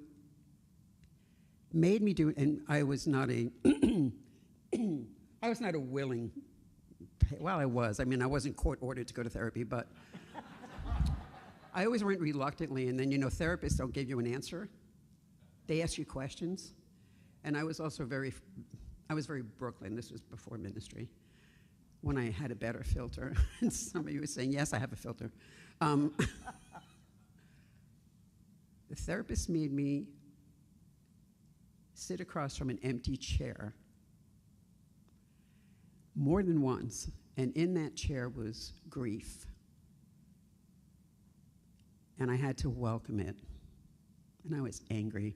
made me do it, and I was not a willing, well, I was. I mean, I wasn't court ordered to go to therapy, but I always went reluctantly, and then, you know, therapists don't give you an answer. They ask you questions. And I was also very Brooklyn. This was before ministry, when I had a better filter. And some of you were saying, yes, I have a filter. The therapist made me sit across from an empty chair more than once, and in that chair was grief. And I had to welcome it. And I was angry.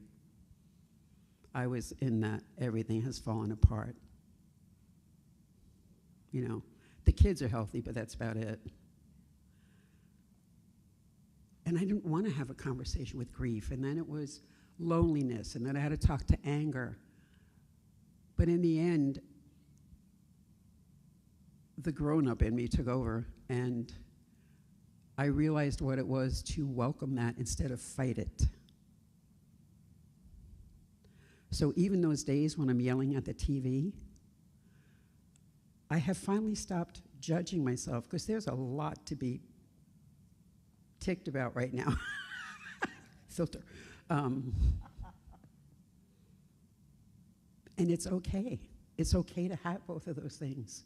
I was in that everything has fallen apart. You know, the kids are healthy, but that's about it. And I didn't want to have a conversation with grief. And then it was loneliness, and then I had to talk to anger. But in the end, the grown-up in me took over, and I realized what it was to welcome that instead of fight it. So even those days when I'm yelling at the TV, I have finally stopped judging myself, because there's a lot to be ticked about right now. Filter. And it's okay. It's okay to have both of those things.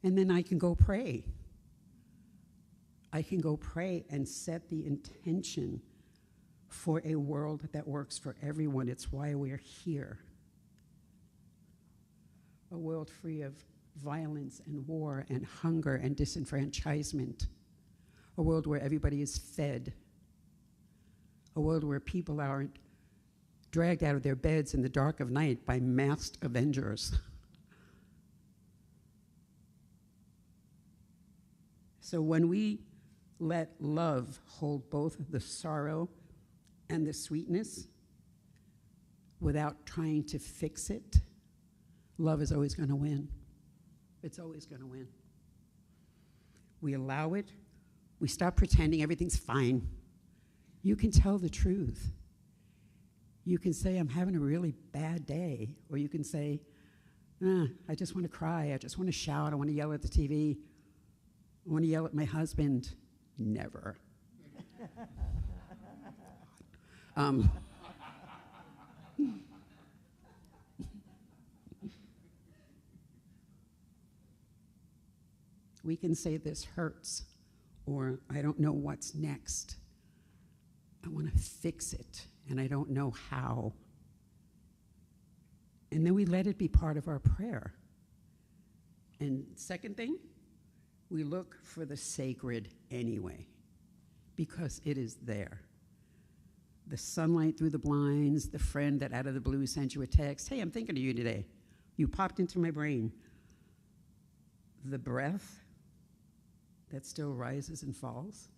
And then I can go pray. I can go pray and set the intention for a world that works for everyone. It's why we're here. A world free of violence and war and hunger and disenfranchisement. A world where everybody is fed. A world where people aren't dragged out of their beds in the dark of night by masked avengers. So when we let love hold both the sorrow and the sweetness without trying to fix it, love is always going to win. It's always going to win. We allow it. We stop pretending everything's fine. You can tell the truth. You can say, I'm having a really bad day. Or you can say, I just want to cry. I just want to shout. I want to yell at the TV. I want to yell at my husband. Never. We can say this hurts, or I don't know what's next. I want to fix it, and I don't know how. And then we let it be part of our prayer. And second thing, we look for the sacred anyway, because it is there. The sunlight through the blinds, the friend that out of the blue sent you a text, hey, I'm thinking of you today. You popped into my brain. The breath that still rises and falls.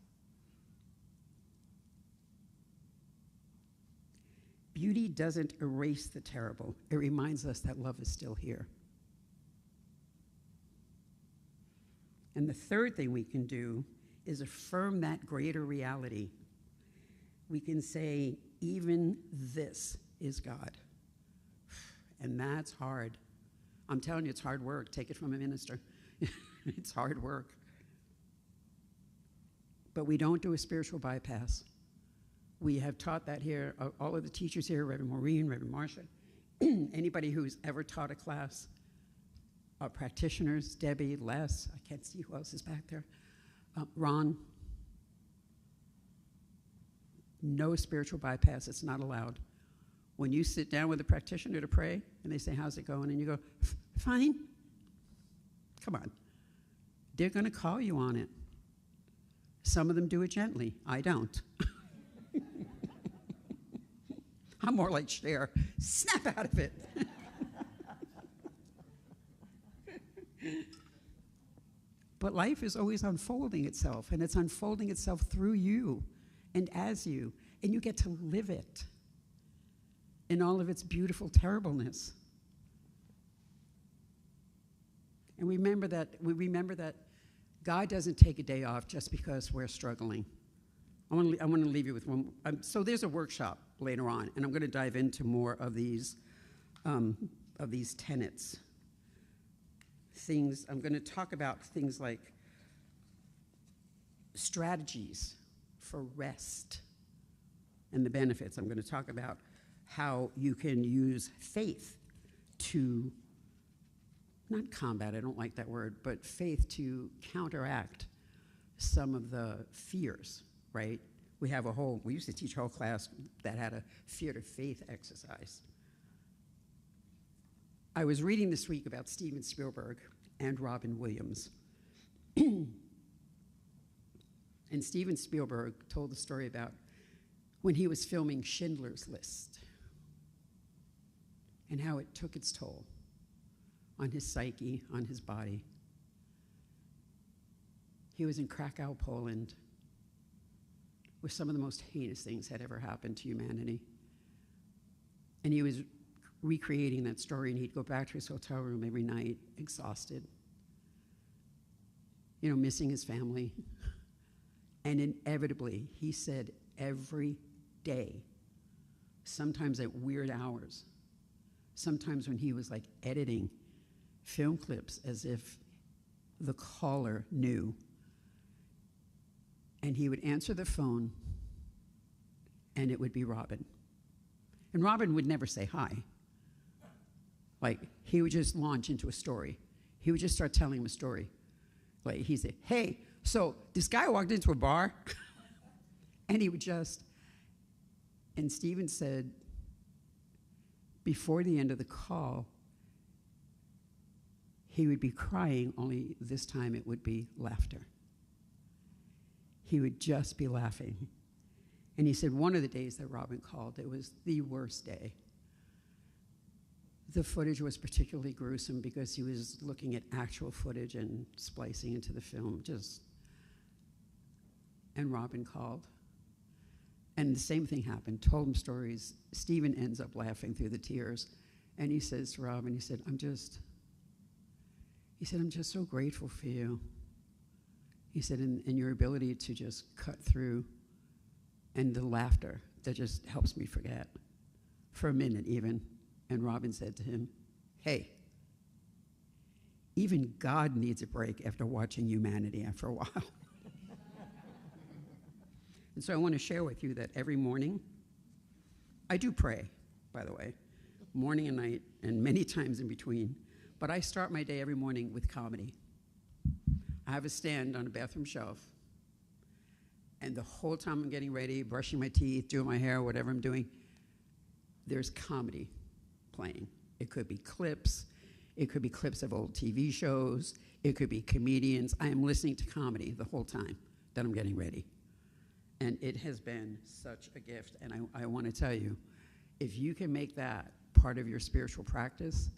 Beauty doesn't erase the terrible. It reminds us that love is still here. And the third thing we can do is affirm that greater reality. We can say, even this is God. And that's hard. I'm telling you, it's hard work. Take it from a minister. It's hard work. But we don't do a spiritual bypass. We have taught that here. All of the teachers here, Reverend Maureen, Reverend Marcia, anybody who's ever taught a class, our practitioners, Debbie, Les, I can't see who else is back there, Ron. No spiritual bypass, it's not allowed. When you sit down with a practitioner to pray, and they say, how's it going? And you go, fine. Come on. They're going to call you on it. Some of them do it gently. I don't. I'm more like Cher. Snap out of it. But life is always unfolding itself, and it's unfolding itself through you and as you, and you get to live it in all of its beautiful terribleness. And we remember that God doesn't take a day off just because we're struggling. I want to leave you with one. So there's a workshop later on, and I'm going to dive into more of these tenets. Things I'm going to talk about things like strategies for rest and the benefits. I'm going to talk about how you can use faith to not combat, I don't like that word, but faith to counteract some of the fears, right? We used to teach a whole class that had a fear to faith exercise. I was reading this week about Steven Spielberg and Robin Williams. And Steven Spielberg told the story about when he was filming Schindler's List and how it took its toll on his psyche, on his body. He was in Krakow, Poland, where some of the most heinous things had ever happened to humanity. And he was recreating that story, and he'd go back to his hotel room every night, exhausted, missing his family. And inevitably, he said every day, sometimes at weird hours, sometimes when he was like editing film clips as if the caller knew. And he would answer the phone, and it would be Robin. And Robin would never say hi. Like, he would just launch into a story. He would just start telling him a story. Like, he'd say, hey, so this guy walked into a bar, and he would just, and Stephen said, before the end of the call, he would be crying, only this time it would be laughter. He would just be laughing. And he said one of the days that Robin called, it was the worst day. The footage was particularly gruesome because he was looking at actual footage and splicing into the film. And Robin called. And the same thing happened, told him stories. Stephen ends up laughing through the tears. And he says to Robin, he said, I'm just so grateful for you. He said, and your ability to just cut through, and the laughter that just helps me forget, for a minute even. And Robin said to him, hey, even God needs a break after watching humanity after a while. And so I want to share with you that every morning, I do pray, by the way, morning and night, and many times in between, but I start my day every morning with comedy. I have a stand on a bathroom shelf, and the whole time I'm getting ready, brushing my teeth, doing my hair, whatever I'm doing, there's comedy playing. It could be clips. It could be clips of old TV shows. It could be comedians. I am listening to comedy the whole time that I'm getting ready. And it has been such a gift. And I want to tell you, if you can make that part of your spiritual practice,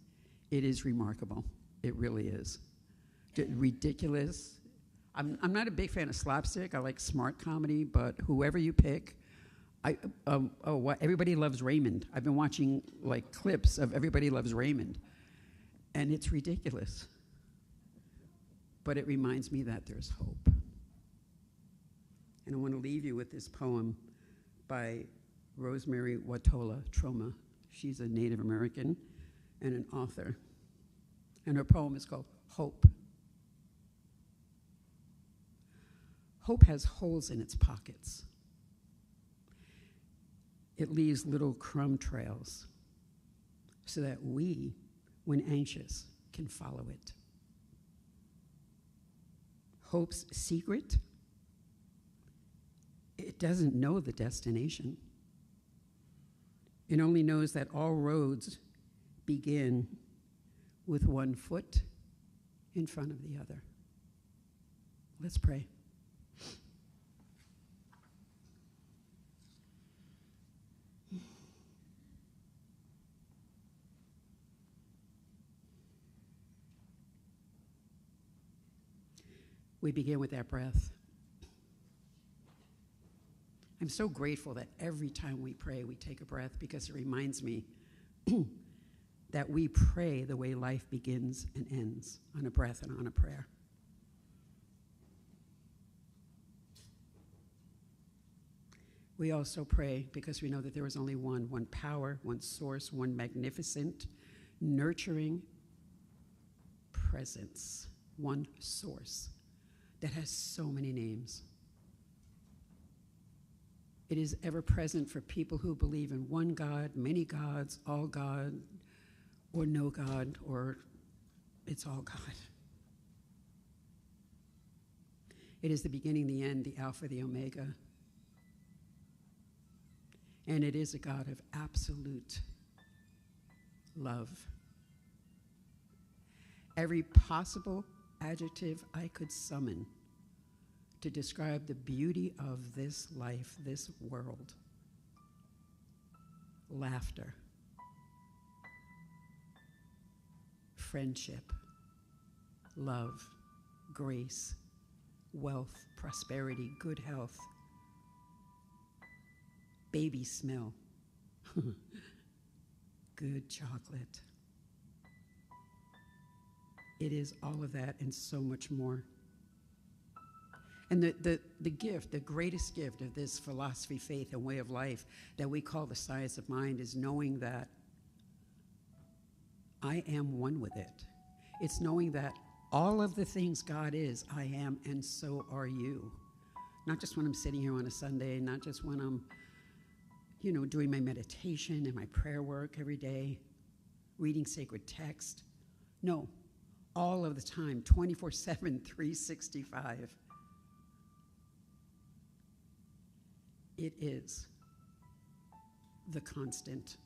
it is remarkable. It really is. Ridiculous. I'm not a big fan of slapstick. I like smart comedy, but whoever you pick, Everybody Loves Raymond. I've been watching like clips of Everybody Loves Raymond, and it's ridiculous. But it reminds me that there's hope. And I want to leave you with this poem by Rosemary Watola Troma. She's a Native American and an author. And her poem is called Hope. Hope has holes in its pockets. It leaves little crumb trails so that we, when anxious, can follow it. Hope's secret: it doesn't know the destination. It only knows that all roads begin with one foot in front of the other. Let's pray. We begin with that breath. I'm so grateful that every time we pray, we take a breath, because it reminds me that we pray the way life begins and ends, on a breath and on a prayer. We also pray because we know that there is only one power, one source, one magnificent, nurturing presence, one source that has so many names. It is ever present for people who believe in one God, many gods, all God, or no God, or it's all God. It is the beginning, the end, the Alpha, the Omega. And it is a God of absolute love. Every possible adjective I could summon to describe the beauty of this life, this world. Laughter, friendship, love, grace, wealth, prosperity, good health, baby smell, good chocolate. It is all of that and so much more. And the gift, the greatest gift of this philosophy, faith, and way of life that we call the science of mind is knowing that I am one with it. It's knowing that all of the things God is, I am, and so are you. Not just when I'm sitting here on a Sunday, not just when I'm, doing my meditation and my prayer work every day, reading sacred text. No, all of the time, 24/7, 365. It is the constant.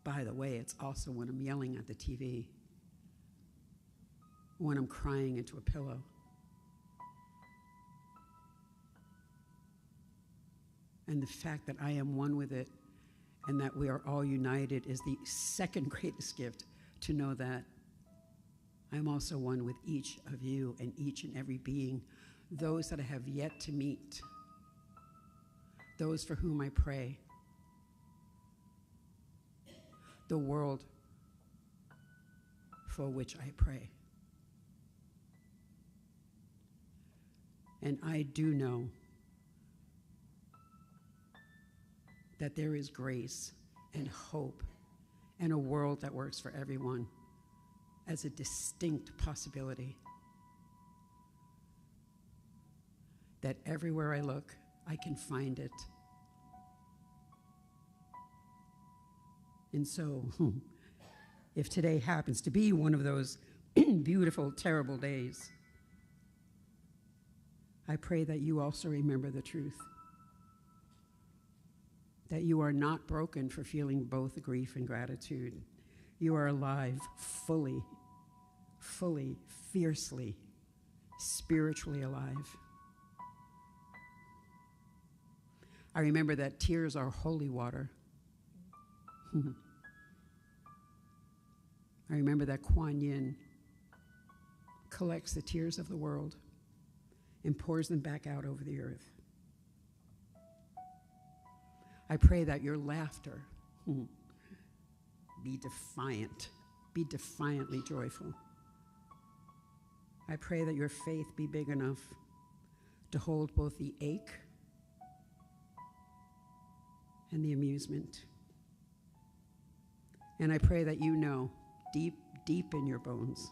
By the way, it's also when I'm yelling at the TV, when I'm crying into a pillow. And the fact that I am one with it and that we are all united is the second greatest gift, to know that I'm also one with each of you and each and every being, those that I have yet to meet, those for whom I pray, the world for which I pray. And I do know that there is grace and hope and a world that works for everyone as a distinct possibility. That everywhere I look, I can find it. And so, if today happens to be one of those beautiful, terrible days, I pray that you also remember the truth. That you are not broken for feeling both grief and gratitude. You are alive fully, fiercely, spiritually alive. I remember that tears are holy water. I remember that Kuan Yin collects the tears of the world and pours them back out over the earth. I pray that your laughter be defiant, be defiantly joyful. I pray that your faith be big enough to hold both the ache and the amusement. And I pray that you know deep, deep in your bones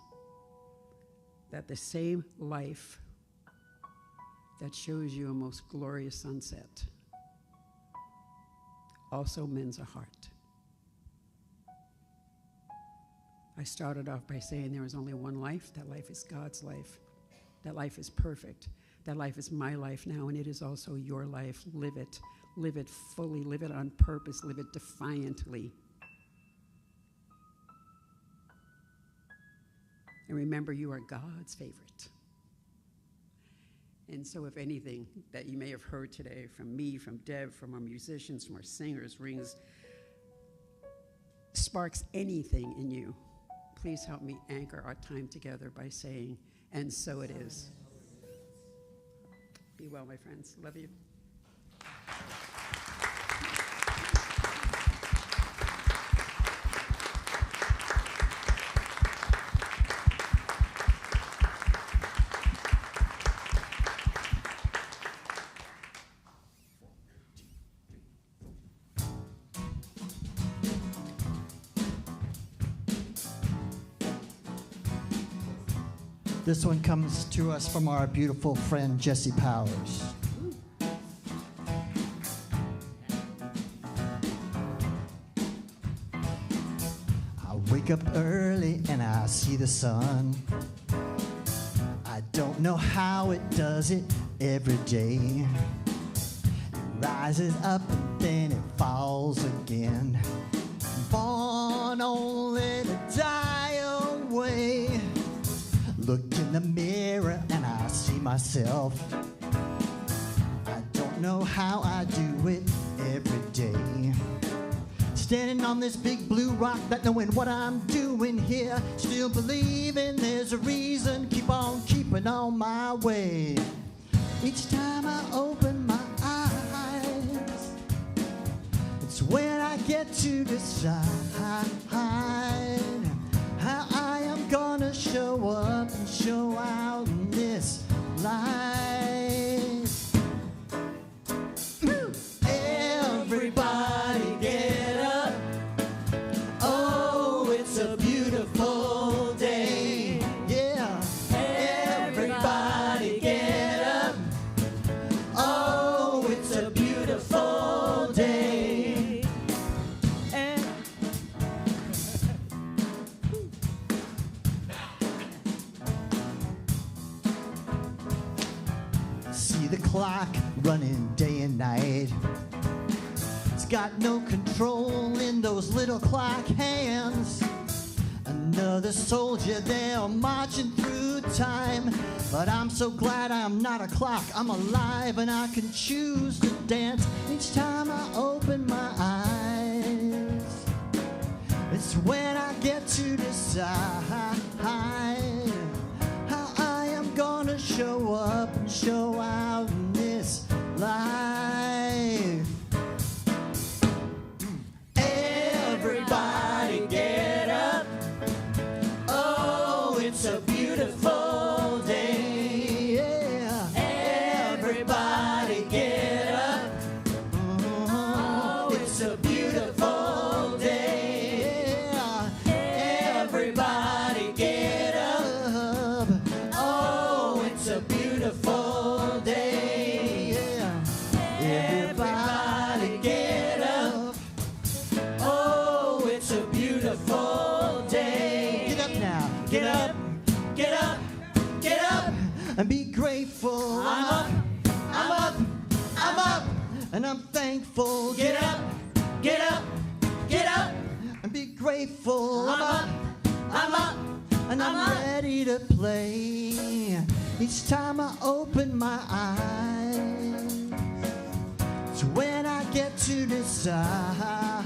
that the same life that shows you a most glorious sunset also mends a heart. I started off by saying there is only one life. That life is God's life. That life is perfect. That life is my life now, and it is also your life. Live it. Live it fully. Live it on purpose. Live it defiantly. And remember, you are God's favorite. And so if anything that you may have heard today from me, from Deb, from our musicians, from our singers, sparks anything in you, please help me anchor our time together by saying, and so it is. Be well, my friends. Love you. This one comes to us from our beautiful friend, Jesse Powers. I wake up early and I see the sun. I don't know how it does it every day. It rises up and then it falls again. Born only to die away. Look in the mirror and I see myself. I don't know how I do it every day. Standing on this big blue rock, not knowing what I'm doing here. Still believing there's a reason, keep on keeping on my way. Each time I open my eyes, it's when I get to decide how I am gonna show up and show out in this life. Everybody get up. Oh, it's a beautiful day. Yeah. Everybody get up. clock running day and night. It's got no control in those little clock hands. Another soldier there marching through time. But I'm so glad I'm not a clock. I'm alive and I can choose to dance each time I open my eyes. It's when I get to decide how I am gonna show up and show out in this life. Everybody get up. Oh, it's a beautiful day. Yeah. Everybody get up. Oh, it's a beautiful day. Yeah. Everybody get up. Oh, it's a beautiful day. Yeah. Everybody get up. Oh, it's a beautiful day. Get up now. Get up. Get up. Get up. And be grateful. I'm up. I'm up. I'm up. And I'm thankful. Get up. Get up. Get up. And be grateful. I'm up. I'm up. And I'm ready to play. Each time I open my eyes, it's when I get to decide how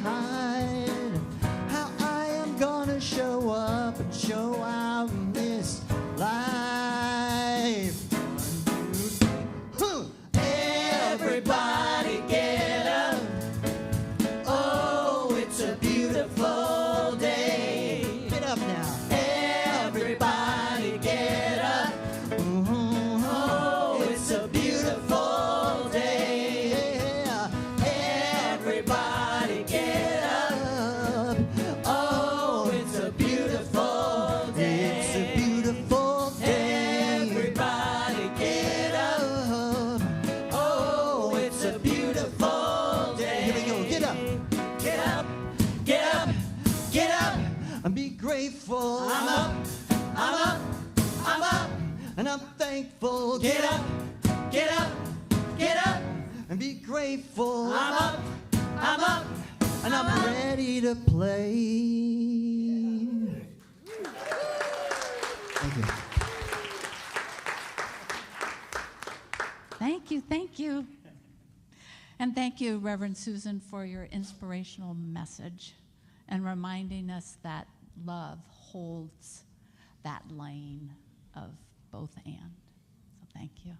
I am gonna show up and show out in this life. 1, 2, 3. Everybody get up. Oh, it's a beautiful day. Get up now. Everybody get up. Oh, it's a beautiful day. Everybody get up. Oh, it's a beautiful day. It's a beautiful day. Everybody get up. Oh, it's a beautiful day. Here we go. Get up. Get up. Get up. Get up. And be grateful. I'm up. I'm up. I'm up. And I'm thankful. Get up. Get up. Get up. And be grateful. I'm up. I'm up. And I'm ready to play. Thank you. Thank you, thank you. And thank you, Reverend Susan, for your inspirational message and reminding us that love holds that lane of both and. So thank you.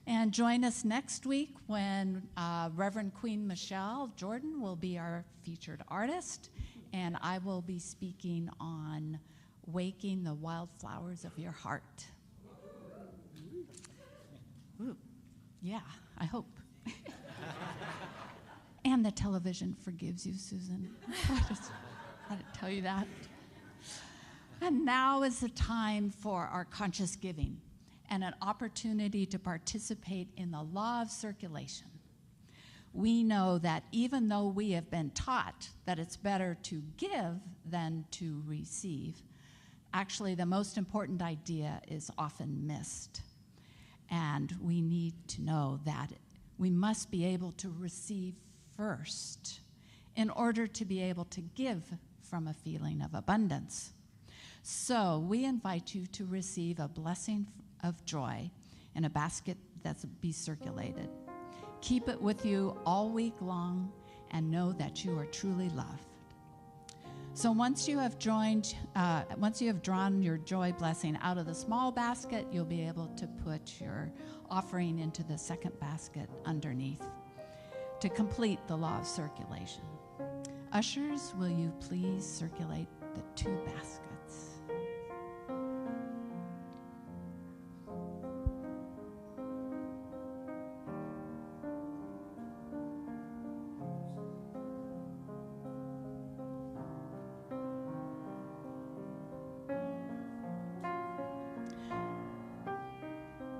And join us next week when Reverend Queen Michelle Jordan will be our featured artist, and I will be speaking on waking the wildflowers of your heart. Ooh. Yeah, I hope. And the television forgives you, Susan. I just had to tell you that. And now is the time for our conscious giving and an opportunity to participate in the law of circulation. We know that even though we have been taught that it's better to give than to receive, actually the most important idea is often missed. And we need to know that we must be able to receive first in order to be able to give from a feeling of abundance. So we invite you to receive a blessing of joy in a basket that's be circulated. Keep it with you all week long and know that you are truly loved. So once you have drawn your joy blessing out of the small basket, you'll be able to put your offering into the second basket underneath to complete the law of circulation. Ushers, will you please circulate the 2 baskets?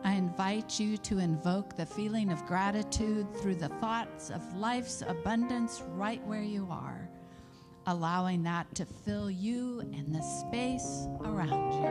I invite you to invoke the feeling of gratitude through the thoughts of life's abundance right where you are, allowing that to fill you and the space around you.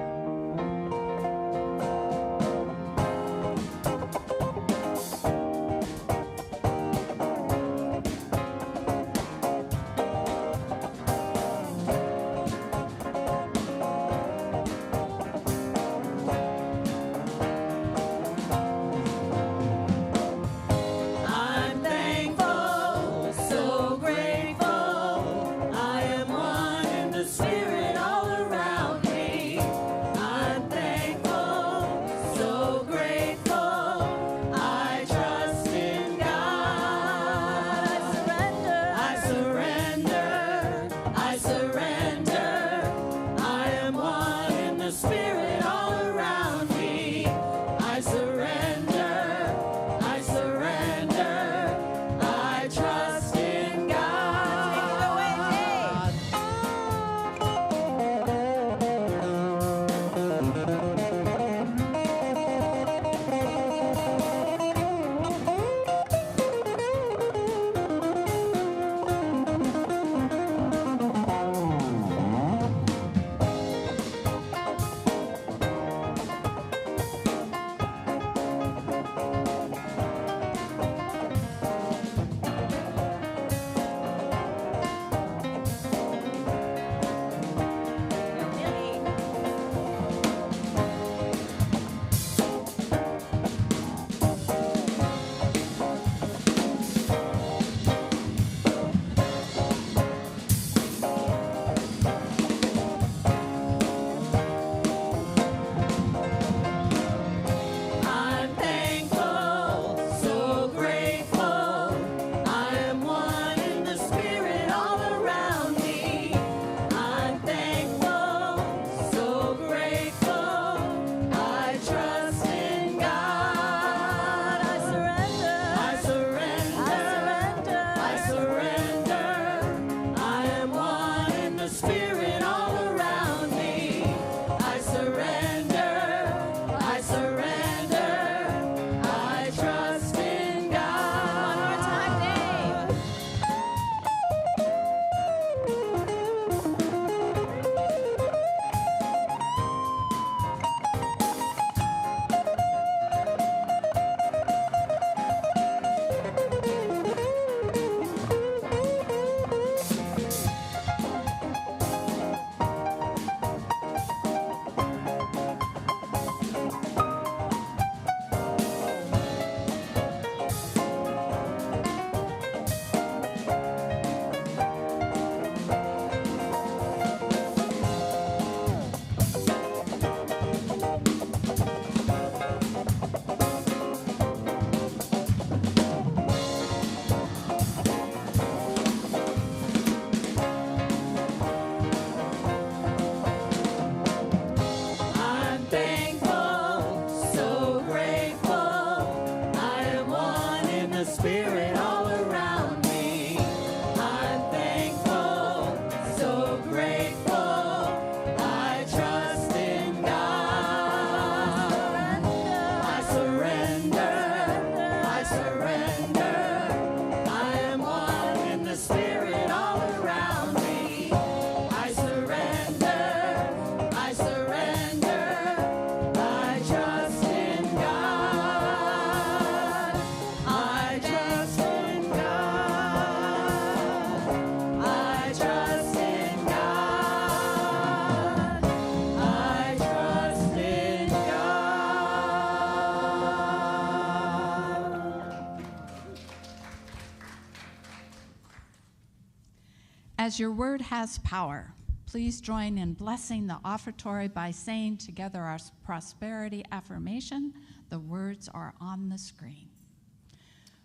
As your word has power, please join in blessing the offertory by saying together our prosperity affirmation. The words are on the screen.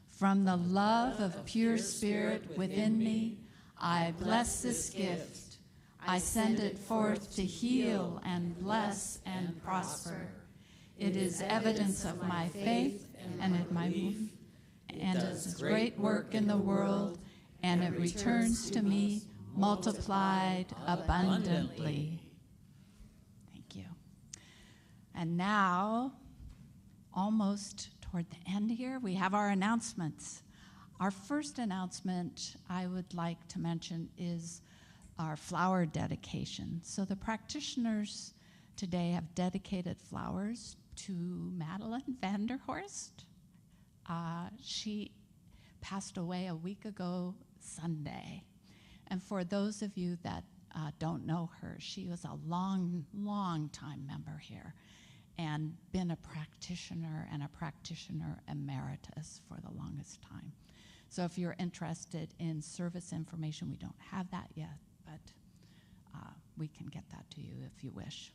From the love of pure spirit within me, I bless this gift. I send it forth to heal and bless and prosper. It is evidence of my faith and of my belief, and does great work in the world, and it returns to me multiplied abundantly. Thank you. And now, almost toward the end here, we have our announcements. Our first announcement I would like to mention is our flower dedication. So the practitioners today have dedicated flowers to Madeline Vanderhorst. She passed away a week ago Sunday. And for those of you that don't know her, she was a long time member here and been a practitioner and a practitioner emeritus for the longest time. So if you're interested in service information, we don't have that yet, but we can get that to you if you wish.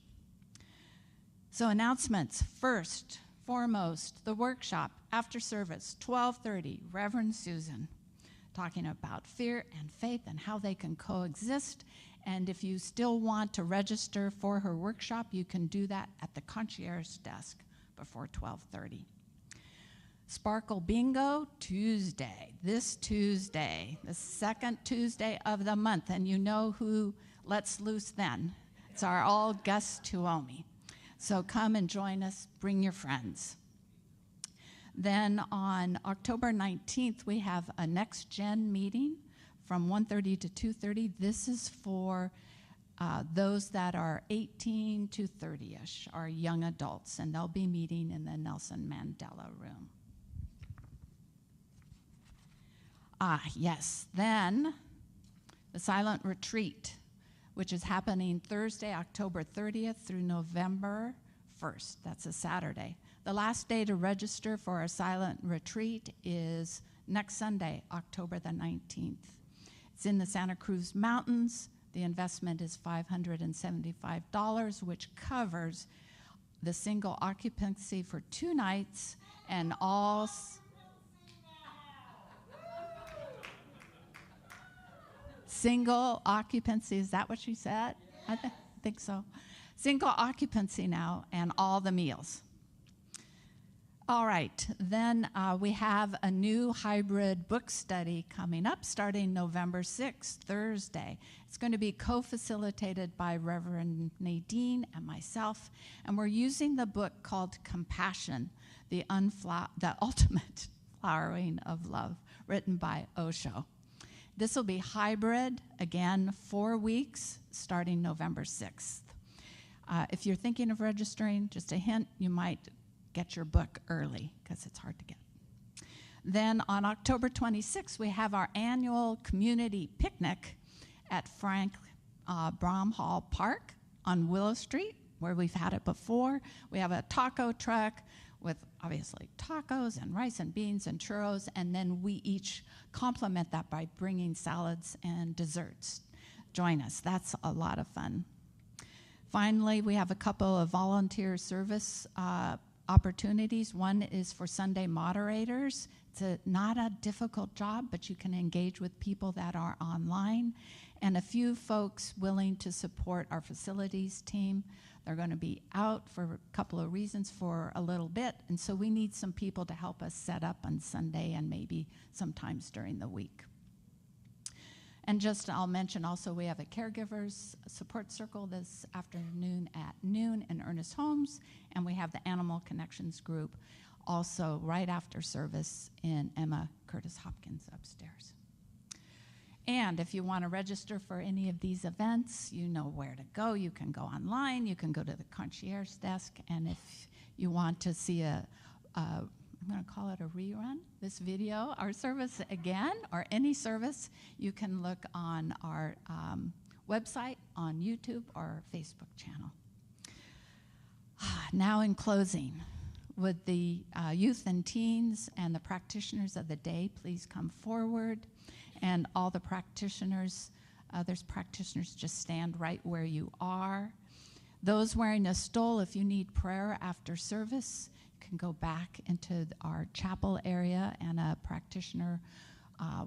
So announcements. First, foremost, the workshop after service, 12:30, Reverend Susan, talking about fear and faith and how they can coexist. And if you still want to register for her workshop, you can do that at the concierge desk before 12:30. Sparkle Bingo Tuesday, this Tuesday, the second Tuesday of the month. And you know who lets loose then. It's our all guest Tuomi. So come and join us, bring your friends. Then on October 19th, we have a Next Gen meeting from 1:30 to 2:30. This is for those that are 18 to 30-ish, are young adults, and they'll be meeting in the Nelson Mandela room. Yes, then the Silent Retreat, which is happening Thursday, October 30th through November 1st. That's a Saturday. The last day to register for our Silent Retreat is next Sunday, October the 19th. It's in the Santa Cruz Mountains. The investment is $575, which covers the single occupancy for 2 nights and all... Single occupancy, is that what she said? I think so. Single occupancy now and all the meals. All right, then we have a new hybrid book study coming up starting November 6th, Thursday. It's going to be co-facilitated by Reverend Nadine and myself, and we're using the book called Compassion, the Ultimate Flowering of Love, written by Osho. This will be hybrid, again, 4 weeks, starting November 6th. If you're thinking of registering, just a hint, you might get your book early because it's hard to get. Then on October 26th, we have our annual community picnic at Frank Bromhall Park on Willow Street, where we've had it before. We have a taco truck with obviously tacos and rice and beans and churros, and then we each complement that by bringing salads and desserts. Join us. That's a lot of fun. Finally, we have a couple of volunteer service opportunities. One is for Sunday moderators. It's not a difficult job, but you can engage with people that are online, and a few folks willing to support our facilities team. They're going to be out for a couple of reasons for a little bit, and so we need some people to help us set up on Sunday and maybe sometimes during the week. And just I'll mention also we have a caregivers support circle this afternoon at noon in Ernest Homes, and we have the Animal Connections group also right after service in Emma Curtis Hopkins upstairs. And if you want to register for any of these events, you know where to go. You can go online, you can go to the concierge desk, and if you want to see I'm going to call it a rerun, this video, our service again, or any service, you can look on our website, on YouTube, or Facebook channel. Now in closing, would the youth and teens and the practitioners of the day please come forward, and all the practitioners There's practitioners, just stand right where you are. Those wearing a stole, if you need prayer after service, you can go back into our chapel area, and a practitioner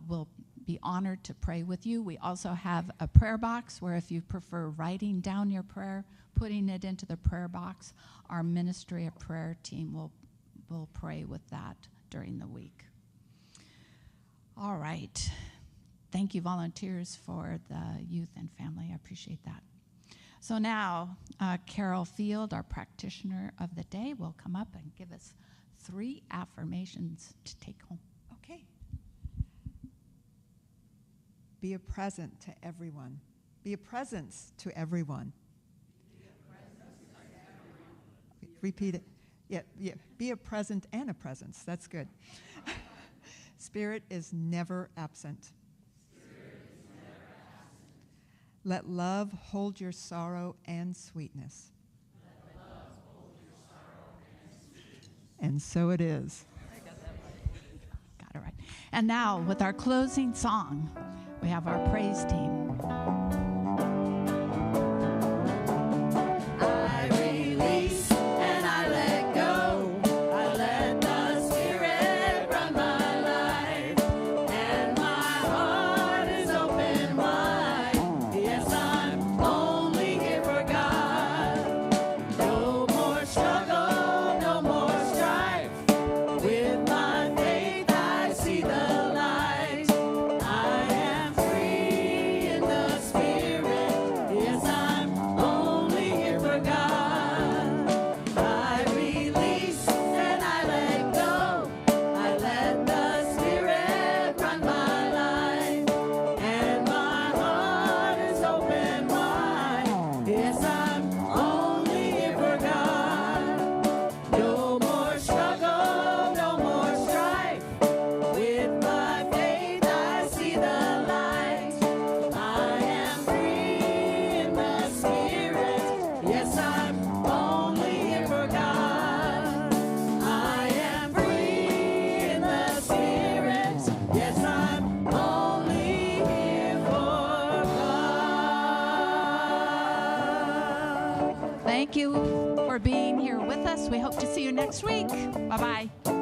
will be honored to pray with you. We also have a prayer box where if you prefer writing down your prayer, putting it into the prayer box, our ministry of prayer team will pray with that during the week. All right. Thank you, volunteers, for the youth and family. I appreciate that. So now, Karol Field, our practitioner of the day, will come up and give us 3 affirmations to take home. Okay. Be a present to everyone. Be a presence to everyone. Repeat it. Yeah. Be a present and a presence. That's good. Spirit is never absent. Let love hold your sorrow and sweetness. And so it is. Got it right. And now, with our closing song, we have our praise team. Thank you for being here with us. We hope to see you next week. Bye-bye.